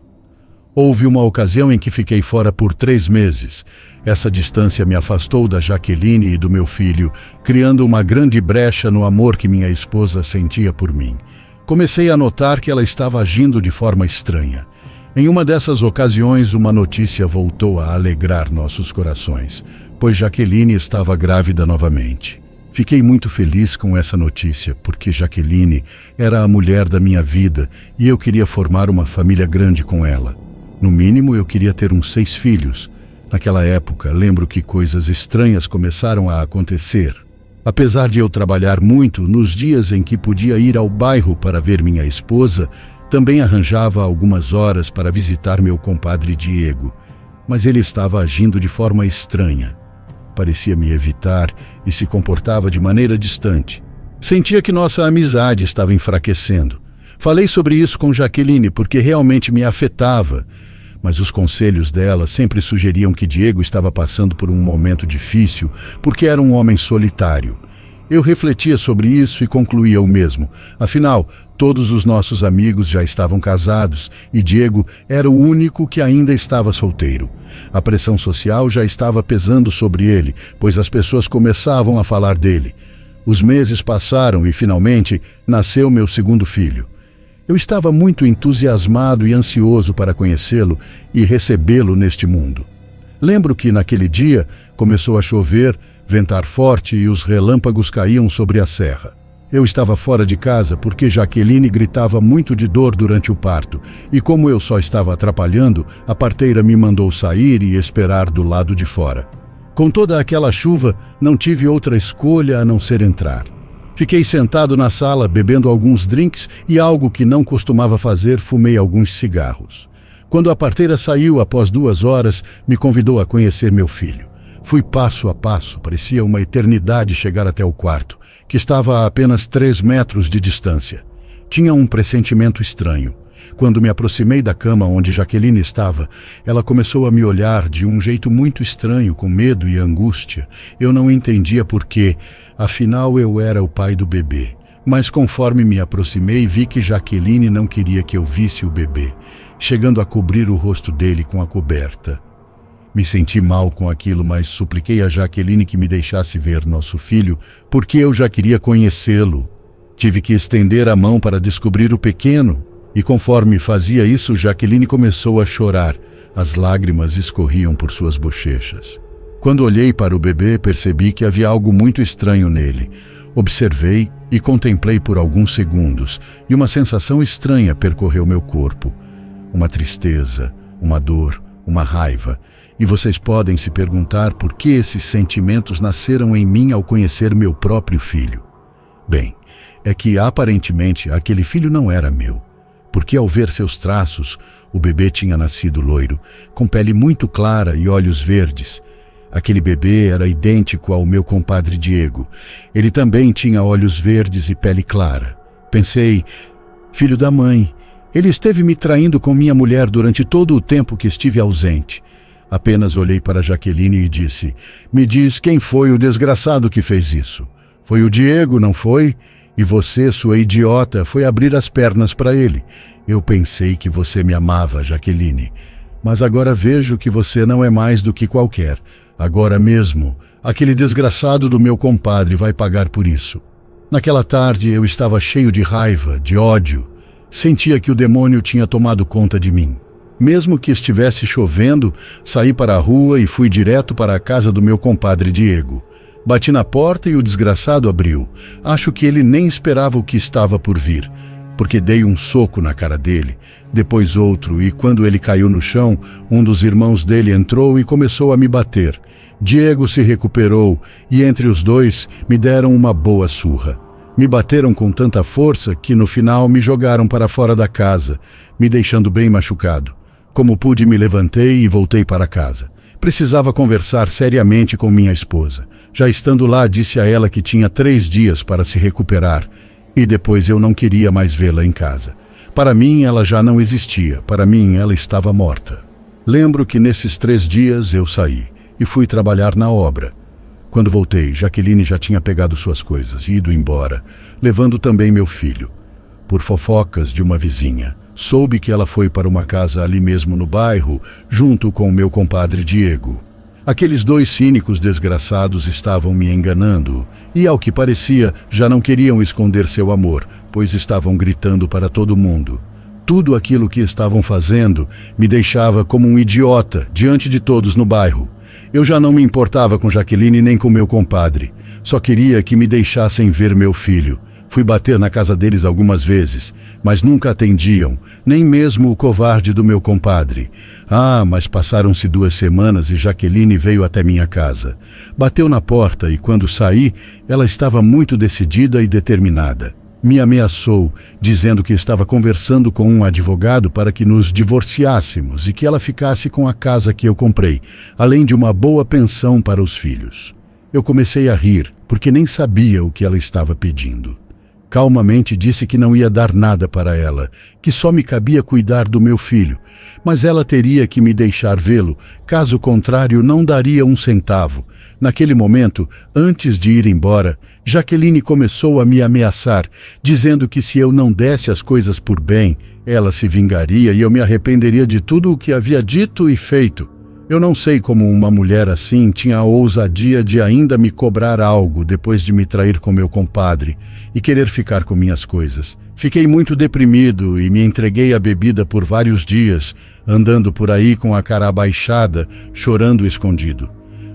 Houve uma ocasião em que fiquei fora por 3 meses. Essa distância me afastou da Jaqueline e do meu filho, criando uma grande brecha no amor que minha esposa sentia por mim. Comecei a notar que ela estava agindo de forma estranha. Em uma dessas ocasiões, uma notícia voltou a alegrar nossos corações, pois Jaqueline estava grávida novamente. Fiquei muito feliz com essa notícia, porque Jaqueline era a mulher da minha vida e eu queria formar uma família grande com ela. No mínimo, eu queria ter uns 6 filhos. Naquela época, lembro que coisas estranhas começaram a acontecer. Apesar de eu trabalhar muito, nos dias em que podia ir ao bairro para ver minha esposa, também arranjava algumas horas para visitar meu compadre Diego. Mas ele estava agindo de forma estranha. Parecia me evitar e se comportava de maneira distante. Sentia que nossa amizade estava enfraquecendo. Falei sobre isso com Jaqueline porque realmente me afetava, mas os conselhos dela sempre sugeriam que Diego estava passando por um momento difícil porque era um homem solitário. Eu refletia sobre isso e concluía o mesmo. Afinal, todos os nossos amigos já estavam casados e Diego era o único que ainda estava solteiro. A pressão social já estava pesando sobre ele, pois as pessoas começavam a falar dele. Os meses passaram e, finalmente, nasceu meu segundo filho. Eu estava muito entusiasmado e ansioso para conhecê-lo e recebê-lo neste mundo. Lembro que, naquele dia, começou a chover, ventar forte e os relâmpagos caíam sobre a serra. Eu estava fora de casa porque Jaqueline gritava muito de dor durante o parto e, como eu só estava atrapalhando, a parteira me mandou sair e esperar do lado de fora. Com toda aquela chuva, não tive outra escolha a não ser entrar. Fiquei sentado na sala, bebendo alguns drinks e, algo que não costumava fazer, fumei alguns cigarros. Quando a parteira saiu após 2 horas, me convidou a conhecer meu filho. Fui passo a passo, parecia uma eternidade chegar até o quarto, que estava a apenas 3 metros de distância. Tinha um pressentimento estranho. Quando me aproximei da cama onde Jaqueline estava, ela começou a me olhar de um jeito muito estranho, com medo e angústia. Eu não entendia por quê, afinal eu era o pai do bebê. Mas conforme me aproximei, vi que Jaqueline não queria que eu visse o bebê, chegando a cobrir o rosto dele com a coberta. Me senti mal com aquilo, mas supliquei a Jaqueline que me deixasse ver nosso filho, porque eu já queria conhecê-lo. Tive que estender a mão para descobrir o pequeno, e conforme fazia isso, Jaqueline começou a chorar. As lágrimas escorriam por suas bochechas. Quando olhei para o bebê, percebi que havia algo muito estranho nele. Observei e contemplei por alguns segundos, e uma sensação estranha percorreu meu corpo. Uma tristeza, uma dor, uma raiva. E vocês podem se perguntar por que esses sentimentos nasceram em mim ao conhecer meu próprio filho. Bem, é que aparentemente aquele filho não era meu, porque ao ver seus traços, o bebê tinha nascido loiro, com pele muito clara e olhos verdes. Aquele bebê era idêntico ao meu compadre Diego. Ele também tinha olhos verdes e pele clara. Pensei, filho da mãe, ele esteve me traindo com minha mulher durante todo o tempo que estive ausente. Apenas olhei para Jaqueline e disse, me diz quem foi o desgraçado que fez isso. Foi o Diego, não foi? E você, sua idiota, foi abrir as pernas para ele. Eu pensei que você me amava, Jaqueline. Mas agora vejo que você não é mais do que qualquer. Agora mesmo, aquele desgraçado do meu compadre vai pagar por isso. Naquela tarde eu estava cheio de raiva, de ódio. Sentia que o demônio tinha tomado conta de mim. Mesmo que estivesse chovendo, saí para a rua e fui direto para a casa do meu compadre Diego. Bati na porta e o desgraçado abriu. Acho que ele nem esperava o que estava por vir, porque dei um soco na cara dele, depois outro, e quando ele caiu no chão, um dos irmãos dele entrou e começou a me bater. Diego se recuperou e entre os dois me deram uma boa surra. Me bateram com tanta força que no final me jogaram para fora da casa, me deixando bem machucado. Como pude, me levantei e voltei para casa. Precisava conversar seriamente com minha esposa. Já estando lá, disse a ela que tinha 3 dias para se recuperar e depois eu não queria mais vê-la em casa. Para mim, ela já não existia. Para mim, ela estava morta. Lembro que nesses 3 dias eu saí e fui trabalhar na obra. Quando voltei, Jaqueline já tinha pegado suas coisas e ido embora, levando também meu filho. Por fofocas de uma vizinha, soube que ela foi para uma casa ali mesmo no bairro, junto com meu compadre Diego. Aqueles 2 cínicos desgraçados estavam me enganando e, ao que parecia, já não queriam esconder seu amor, pois estavam gritando para todo mundo. Tudo aquilo que estavam fazendo me deixava como um idiota diante de todos no bairro. Eu já não me importava com Jaqueline nem com meu compadre. Só queria que me deixassem ver meu filho. Fui bater na casa deles algumas vezes, mas nunca atendiam, nem mesmo o covarde do meu compadre. Mas passaram-se 2 semanas e Jaqueline veio até minha casa. Bateu na porta e, quando saí, ela estava muito decidida e determinada. Me ameaçou, dizendo que estava conversando com um advogado para que nos divorciássemos e que ela ficasse com a casa que eu comprei, além de uma boa pensão para os filhos. Eu comecei a rir, porque nem sabia o que ela estava pedindo. Calmamente disse que não ia dar nada para ela, que só me cabia cuidar do meu filho, mas ela teria que me deixar vê-lo, caso contrário não daria 1 centavo. Naquele momento, antes de ir embora, Jaqueline começou a me ameaçar, dizendo que se eu não desse as coisas por bem, ela se vingaria e eu me arrependeria de tudo o que havia dito e feito. Eu não sei como uma mulher assim tinha a ousadia de ainda me cobrar algo depois de me trair com meu compadre e querer ficar com minhas coisas. Fiquei muito deprimido e me entreguei à bebida por vários dias, andando por aí com a cara abaixada, chorando escondido.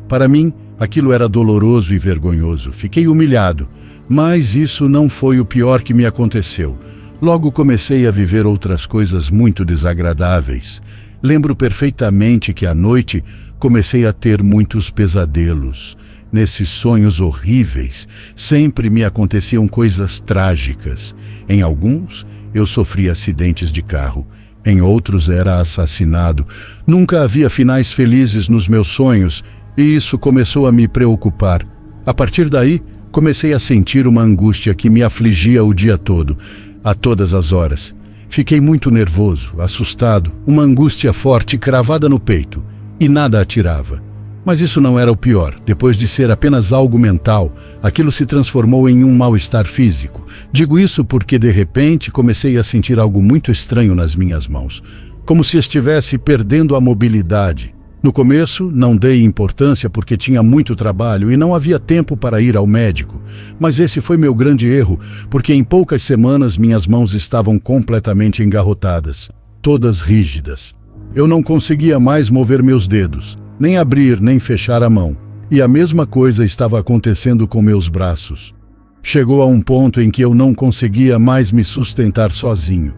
Para mim, aquilo era doloroso e vergonhoso. Fiquei humilhado, mas isso não foi o pior que me aconteceu. Logo comecei a viver outras coisas muito desagradáveis. Lembro perfeitamente que à noite comecei a ter muitos pesadelos. Nesses sonhos horríveis, sempre me aconteciam coisas trágicas. Em alguns, eu sofria acidentes de carro. Em outros, era assassinado. Nunca havia finais felizes nos meus sonhos, e isso começou a me preocupar. A partir daí, comecei a sentir uma angústia que me afligia o dia todo, a todas as horas. Fiquei muito nervoso, assustado, uma angústia forte cravada no peito, e nada atirava. Mas isso não era o pior. Depois de ser apenas algo mental, aquilo se transformou em um mal-estar físico. Digo isso porque, de repente, comecei a sentir algo muito estranho nas minhas mãos, como se estivesse perdendo a mobilidade. No começo, não dei importância porque tinha muito trabalho e não havia tempo para ir ao médico. Mas esse foi meu grande erro, porque em poucas semanas minhas mãos estavam completamente engarrotadas, todas rígidas. Eu não conseguia mais mover meus dedos, nem abrir nem fechar a mão. E a mesma coisa estava acontecendo com meus braços. Chegou a um ponto em que eu não conseguia mais me sustentar sozinho.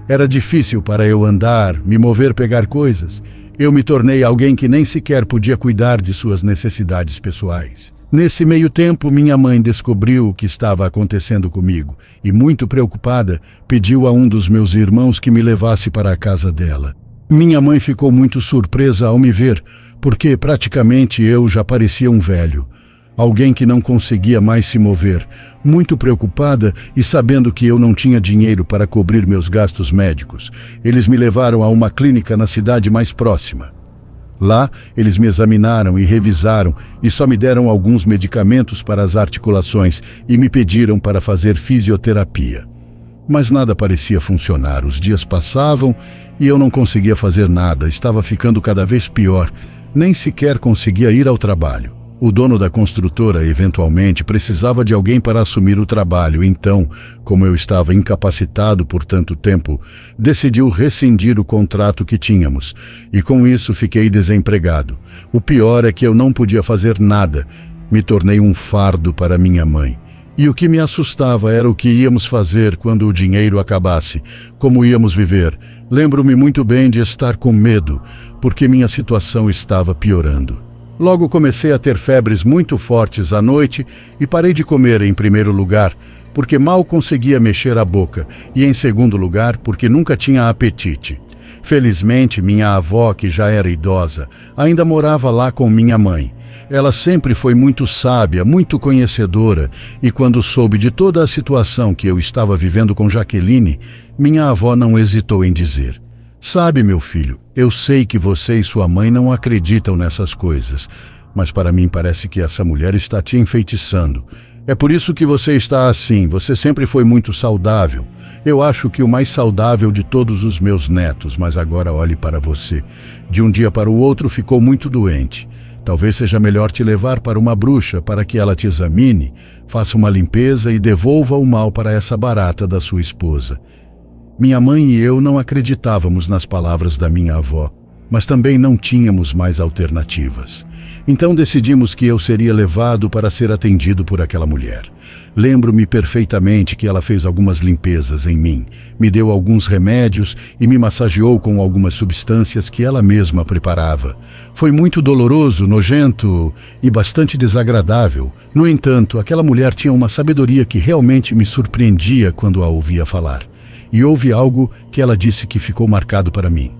Era difícil para eu andar, me mover, pegar coisas. Eu me tornei alguém que nem sequer podia cuidar de suas necessidades pessoais. Nesse meio tempo, minha mãe descobriu o que estava acontecendo comigo e, muito preocupada, pediu a um dos meus irmãos que me levasse para a casa dela. Minha mãe ficou muito surpresa ao me ver, porque praticamente eu já parecia um velho. Alguém que não conseguia mais se mover, muito preocupada e sabendo que eu não tinha dinheiro para cobrir meus gastos médicos. Eles me levaram a uma clínica na cidade mais próxima. Lá, eles me examinaram e revisaram e só me deram alguns medicamentos para as articulações e me pediram para fazer fisioterapia. Mas nada parecia funcionar. Os dias passavam e eu não conseguia fazer nada. Estava ficando cada vez pior. Nem sequer conseguia ir ao trabalho. O dono da construtora, eventualmente, precisava de alguém para assumir o trabalho. Então, como eu estava incapacitado por tanto tempo, decidiu rescindir o contrato que tínhamos. E com isso fiquei desempregado. O pior é que eu não podia fazer nada. Me tornei um fardo para minha mãe. E o que me assustava era o que íamos fazer quando o dinheiro acabasse. Como íamos viver. Lembro-me muito bem de estar com medo, porque minha situação estava piorando. Logo comecei a ter febres muito fortes à noite e parei de comer em primeiro lugar, porque mal conseguia mexer a boca, e em segundo lugar, porque nunca tinha apetite. Felizmente, minha avó, que já era idosa, ainda morava lá com minha mãe. Ela sempre foi muito sábia, muito conhecedora, e quando soube de toda a situação que eu estava vivendo com Jaqueline, minha avó não hesitou em dizer: "Sabe, meu filho, eu sei que você e sua mãe não acreditam nessas coisas, mas para mim parece que essa mulher está te enfeitiçando. É por isso que você está assim, você sempre foi muito saudável. Eu acho que o mais saudável de todos os meus netos, mas agora olhe para você. De um dia para o outro ficou muito doente. Talvez seja melhor te levar para uma bruxa para que ela te examine, faça uma limpeza e devolva o mal para essa barata da sua esposa." Minha mãe e eu não acreditávamos nas palavras da minha avó, mas também não tínhamos mais alternativas. Então decidimos que eu seria levado para ser atendido por aquela mulher. Lembro-me perfeitamente que ela fez algumas limpezas em mim, me deu alguns remédios e me massageou com algumas substâncias que ela mesma preparava. Foi muito doloroso, nojento e bastante desagradável. No entanto, aquela mulher tinha uma sabedoria que realmente me surpreendia quando a ouvia falar. E houve algo que ela disse que ficou marcado para mim.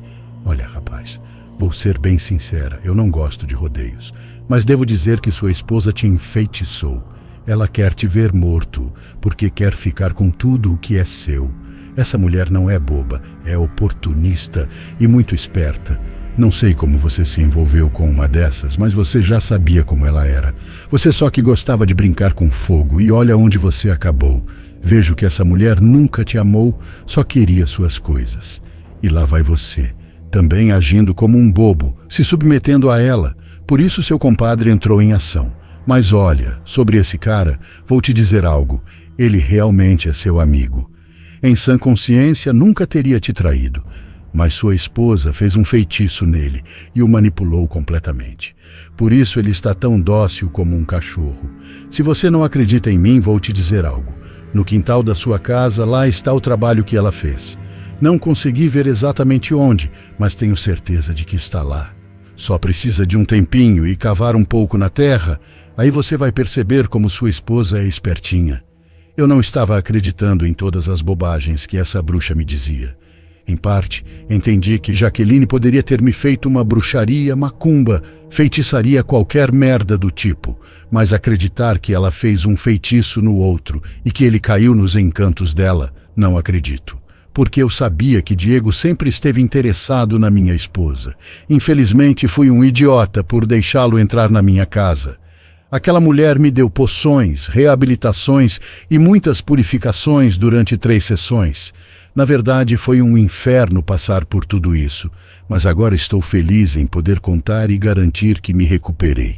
"Olha, rapaz, vou ser bem sincera, eu não gosto de rodeios, mas devo dizer que sua esposa te enfeitiçou. Ela quer te ver morto, porque quer ficar com tudo o que é seu. Essa mulher não é boba, é oportunista e muito esperta. Não sei como você se envolveu com uma dessas, mas você já sabia como ela era. Você só que gostava de brincar com fogo, e olha onde você acabou. Vejo que essa mulher nunca te amou, só queria suas coisas. E lá vai você, também agindo como um bobo, se submetendo a ela. Por isso seu compadre entrou em ação. Mas olha, sobre esse cara, vou te dizer algo. Ele realmente é seu amigo. Em sã consciência, nunca teria te traído. Mas sua esposa fez um feitiço nele e o manipulou completamente. Por isso ele está tão dócil como um cachorro. Se você não acredita em mim, vou te dizer algo. No quintal da sua casa, lá está o trabalho que ela fez. Não consegui ver exatamente onde, mas tenho certeza de que está lá. Só precisa de um tempinho e cavar um pouco na terra, aí você vai perceber como sua esposa é espertinha. Eu não estava acreditando em todas as bobagens que essa bruxa me dizia. Em parte, entendi que Jaqueline poderia ter me feito uma bruxaria, macumba, feitiçaria, qualquer merda do tipo, mas acreditar que ela fez um feitiço no outro e que ele caiu nos encantos dela, não acredito. Porque eu sabia que Diego sempre esteve interessado na minha esposa. Infelizmente, fui um idiota por deixá-lo entrar na minha casa. Aquela mulher me deu poções, reabilitações e muitas purificações durante 3 sessões. Na verdade, foi um inferno passar por tudo isso, mas agora estou feliz em poder contar e garantir que me recuperei.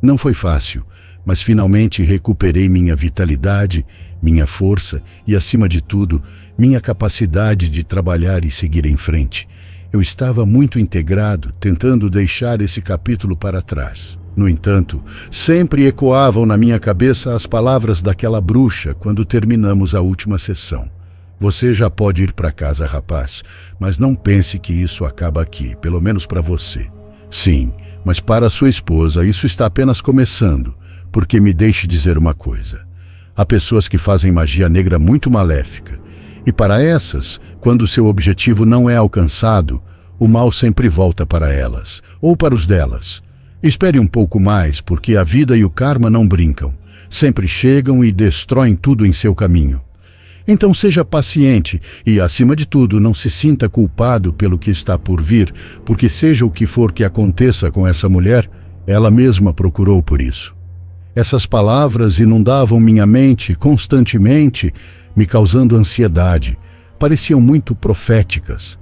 Não foi fácil, mas finalmente recuperei minha vitalidade, minha força e, acima de tudo, minha capacidade de trabalhar e seguir em frente. Eu estava muito integrado, tentando deixar esse capítulo para trás. No entanto, sempre ecoavam na minha cabeça as palavras daquela bruxa quando terminamos a última sessão. Você já pode ir para casa, rapaz, mas não pense que isso acaba aqui, pelo menos para você. Sim, mas para sua esposa isso está apenas começando, porque me deixe dizer uma coisa. Há pessoas que fazem magia negra muito maléfica, e para essas, quando seu objetivo não é alcançado, o mal sempre volta para elas, ou para os delas. Espere um pouco mais, porque a vida e o karma não brincam. Sempre chegam e destroem tudo em seu caminho. Então seja paciente e, acima de tudo, não se sinta culpado pelo que está por vir, porque seja o que for que aconteça com essa mulher, ela mesma procurou por isso. Essas palavras inundavam minha mente constantemente, me causando ansiedade. Pareciam muito proféticas.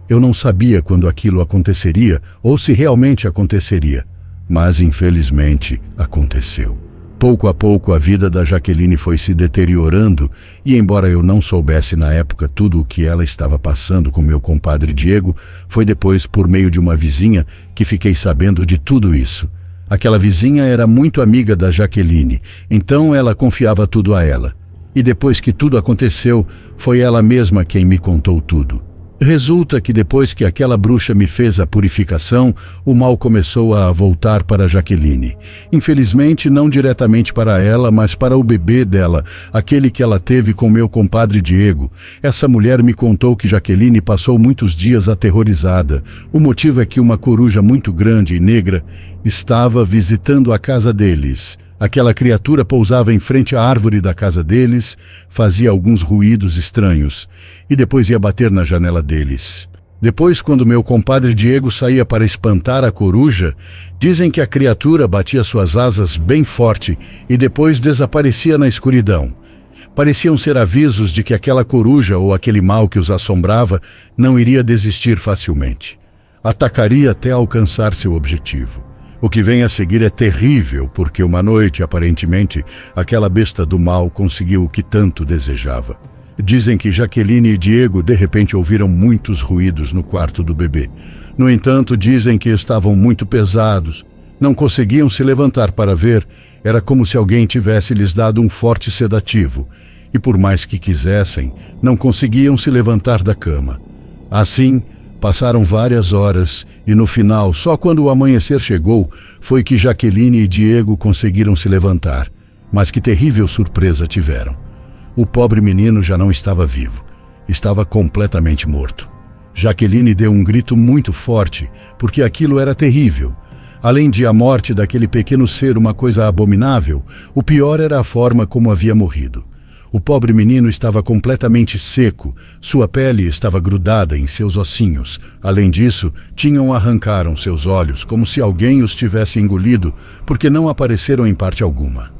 Eu não sabia quando aquilo aconteceria ou se realmente aconteceria, mas infelizmente aconteceu. Pouco a pouco a vida da Jaqueline foi se deteriorando e, embora eu não soubesse na época tudo o que ela estava passando com meu compadre Diego, foi depois por meio de uma vizinha que fiquei sabendo de tudo isso. Aquela vizinha era muito amiga da Jaqueline, então ela confiava tudo a ela. E depois que tudo aconteceu, foi ela mesma quem me contou tudo. Resulta que depois que aquela bruxa me fez a purificação, o mal começou a voltar para Jaqueline. Infelizmente, não diretamente para ela, mas para o bebê dela, aquele que ela teve com meu compadre Diego. Essa mulher me contou que Jaqueline passou muitos dias aterrorizada. O motivo é que uma coruja muito grande e negra estava visitando a casa deles. Aquela criatura pousava em frente à árvore da casa deles, fazia alguns ruídos estranhos e depois ia bater na janela deles. Depois, quando meu compadre Diego saía para espantar a coruja, dizem que a criatura batia suas asas bem forte e depois desaparecia na escuridão. Pareciam ser avisos de que aquela coruja ou aquele mal que os assombrava não iria desistir facilmente. Atacaria até alcançar seu objetivo. O que vem a seguir é terrível, porque uma noite, aparentemente, aquela besta do mal conseguiu o que tanto desejava. Dizem que Jaqueline e Diego de repente ouviram muitos ruídos no quarto do bebê. No entanto, dizem que estavam muito pesados. Não conseguiam se levantar para ver. Era como se alguém tivesse lhes dado um forte sedativo. E por mais que quisessem, não conseguiam se levantar da cama. Assim, passaram várias horas e no final, só quando o amanhecer chegou, foi que Jaqueline e Diego conseguiram se levantar. Mas que terrível surpresa tiveram. O pobre menino já não estava vivo. Estava completamente morto. Jaqueline deu um grito muito forte, porque aquilo era terrível. Além de a morte daquele pequeno ser uma coisa abominável, o pior era a forma como havia morrido. O pobre menino estava completamente seco, sua pele estava grudada em seus ossinhos. Além disso, arrancaram seus olhos, como se alguém os tivesse engolido, porque não apareceram em parte alguma.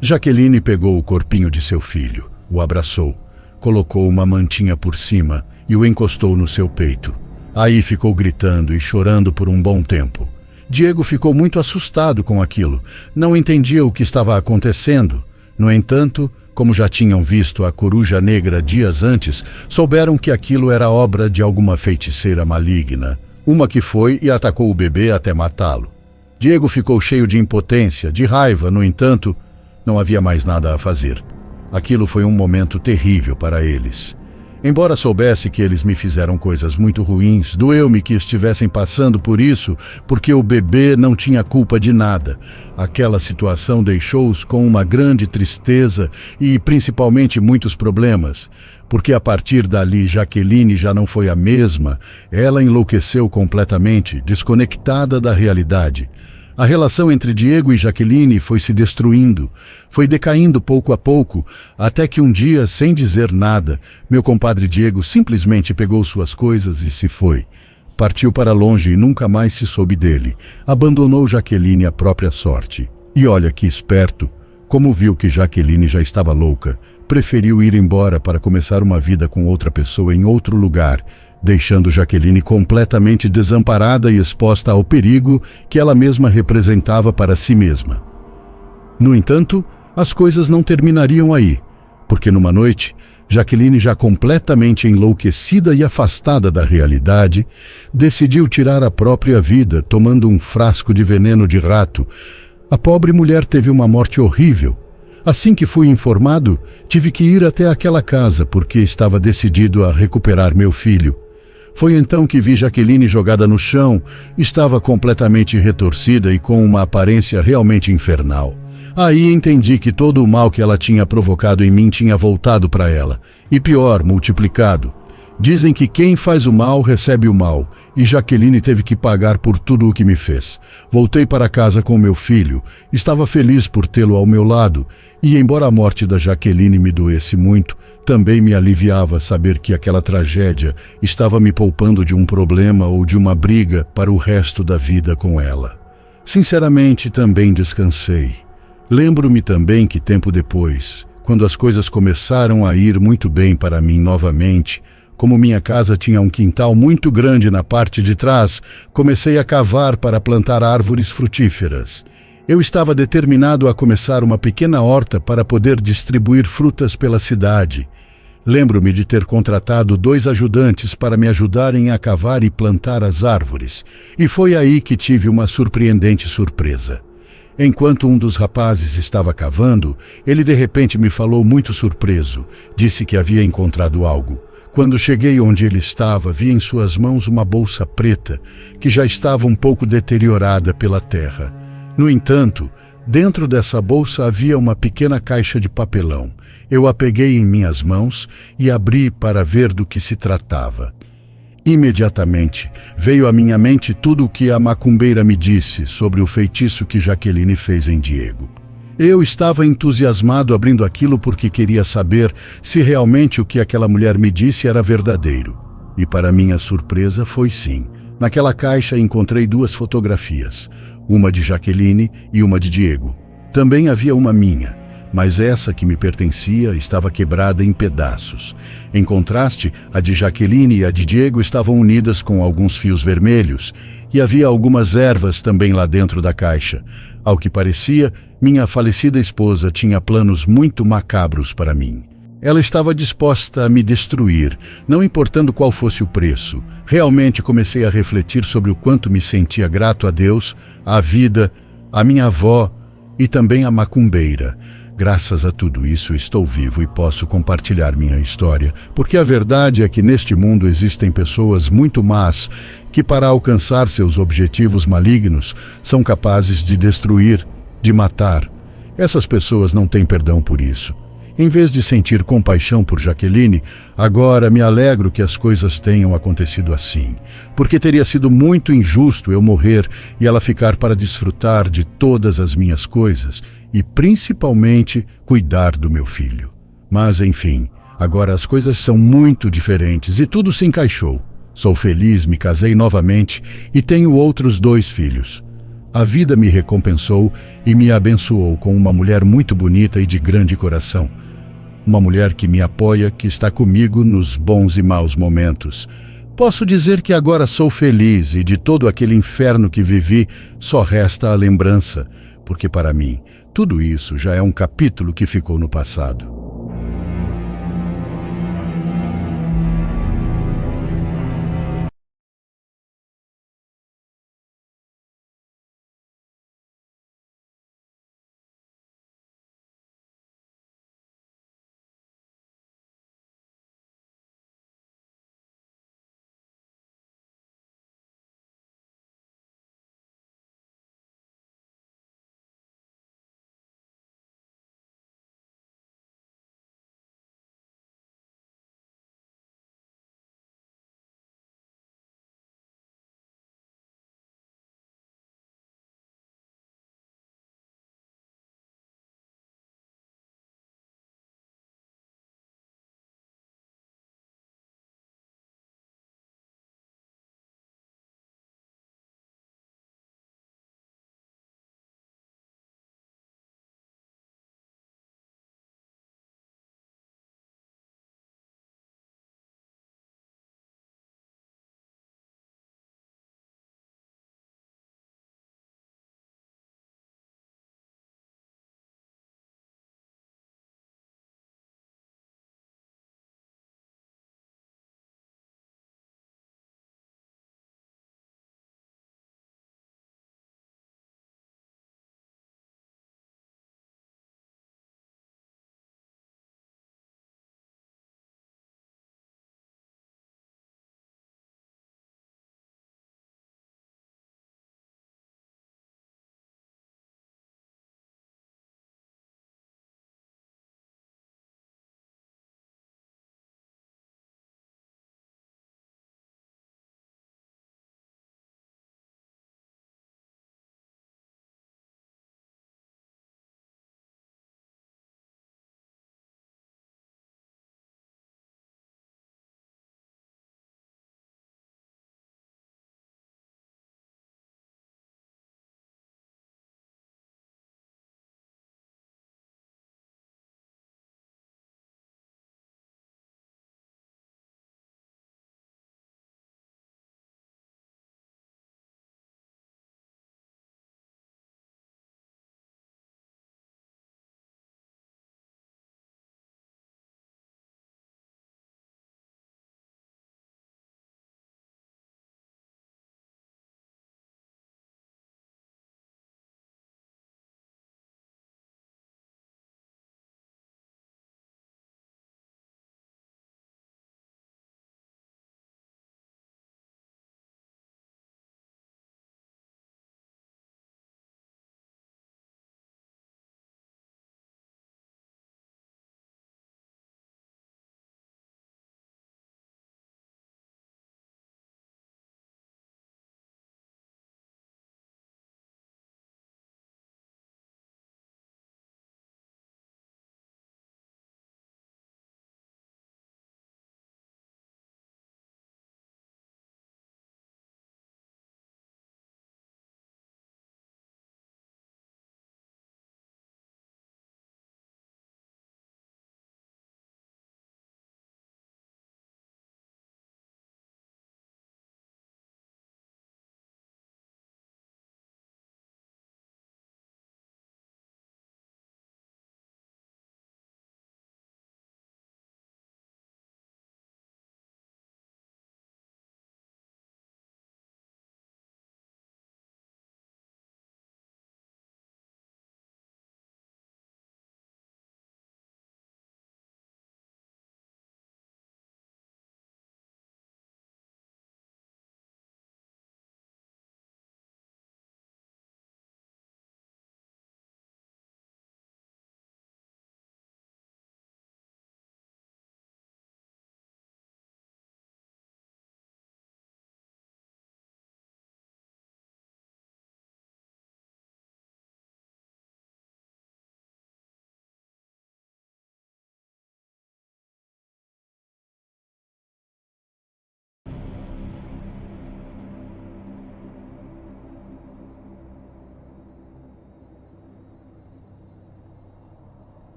Jaqueline pegou o corpinho de seu filho, o abraçou, colocou uma mantinha por cima e o encostou no seu peito. Aí ficou gritando e chorando por um bom tempo. Diego ficou muito assustado com aquilo, não entendia o que estava acontecendo. No entanto, como já tinham visto a coruja negra dias antes, souberam que aquilo era obra de alguma feiticeira maligna, uma que foi e atacou o bebê até matá-lo. Diego ficou cheio de impotência, de raiva, no entanto, não havia mais nada a fazer. Aquilo foi um momento terrível para eles. Embora soubesse que eles me fizeram coisas muito ruins, doeu-me que estivessem passando por isso, porque o bebê não tinha culpa de nada. Aquela situação deixou-os com uma grande tristeza e principalmente muitos problemas, porque a partir dali Jaqueline já não foi a mesma, ela enlouqueceu completamente, desconectada da realidade. A relação entre Diego e Jaqueline foi se destruindo, foi decaindo pouco a pouco, até que um dia, sem dizer nada, meu compadre Diego simplesmente pegou suas coisas e se foi. Partiu para longe e nunca mais se soube dele. Abandonou Jaqueline à própria sorte. E olha que esperto, como viu que Jaqueline já estava louca, preferiu ir embora para começar uma vida com outra pessoa em outro lugar, deixando Jaqueline completamente desamparada e exposta ao perigo que ela mesma representava para si mesma. No entanto, as coisas não terminariam aí, porque numa noite, Jaqueline, já completamente enlouquecida e afastada da realidade, decidiu tirar a própria vida tomando um frasco de veneno de rato. A pobre mulher teve uma morte horrível. Assim que fui informado, tive que ir até aquela casa porque estava decidido a recuperar meu filho. Foi então que vi Jaqueline jogada no chão, estava completamente retorcida e com uma aparência realmente infernal. Aí entendi que todo o mal que ela tinha provocado em mim tinha voltado para ela, e pior, multiplicado. Dizem que quem faz o mal recebe o mal, e Jaqueline teve que pagar por tudo o que me fez. Voltei para casa com meu filho, estava feliz por tê-lo ao meu lado, e embora a morte da Jaqueline me doesse muito, também me aliviava saber que aquela tragédia estava me poupando de um problema ou de uma briga para o resto da vida com ela. Sinceramente, também descansei. Lembro-me também que tempo depois, quando as coisas começaram a ir muito bem para mim novamente, como minha casa tinha um quintal muito grande na parte de trás, comecei a cavar para plantar árvores frutíferas. Eu estava determinado a começar uma pequena horta para poder distribuir frutas pela cidade. Lembro-me de ter contratado 2 ajudantes para me ajudarem a cavar e plantar as árvores, e foi aí que tive uma surpreendente surpresa. Enquanto um dos rapazes estava cavando, ele de repente me falou muito surpreso, disse que havia encontrado algo. Quando cheguei onde ele estava, vi em suas mãos uma bolsa preta, que já estava um pouco deteriorada pela terra. No entanto, dentro dessa bolsa havia uma pequena caixa de papelão. Eu a peguei em minhas mãos e abri para ver do que se tratava. Imediatamente veio à minha mente tudo o que a macumbeira me disse sobre o feitiço que Jaqueline fez em Diego. Eu estava entusiasmado abrindo aquilo porque queria saber se realmente o que aquela mulher me disse era verdadeiro. E para minha surpresa foi sim. Naquela caixa encontrei 2 fotografias, uma de Jaqueline e uma de Diego. Também havia uma minha, mas essa que me pertencia estava quebrada em pedaços. Em contraste, a de Jaqueline e a de Diego estavam unidas com alguns fios vermelhos, e havia algumas ervas também lá dentro da caixa. Ao que parecia, minha falecida esposa tinha planos muito macabros para mim. Ela estava disposta a me destruir, não importando qual fosse o preço. Realmente comecei a refletir sobre o quanto me sentia grato a Deus, à vida, à minha avó e também à macumbeira. Graças a tudo isso estou vivo e posso compartilhar minha história, porque a verdade é que neste mundo existem pessoas muito más que, para alcançar seus objetivos malignos, são capazes de destruir, de matar. Essas pessoas não têm perdão por isso. Em vez de sentir compaixão por Jaqueline, agora me alegro que as coisas tenham acontecido assim, porque teria sido muito injusto eu morrer e ela ficar para desfrutar de todas as minhas coisas e, principalmente, cuidar do meu filho. Mas, enfim, agora as coisas são muito diferentes e tudo se encaixou. Sou feliz, me casei novamente e tenho outros 2 filhos. A vida me recompensou e me abençoou com uma mulher muito bonita e de grande coração. Uma mulher que me apoia, que está comigo nos bons e maus momentos. Posso dizer que agora sou feliz e de todo aquele inferno que vivi só resta a lembrança, porque para mim tudo isso já é um capítulo que ficou no passado.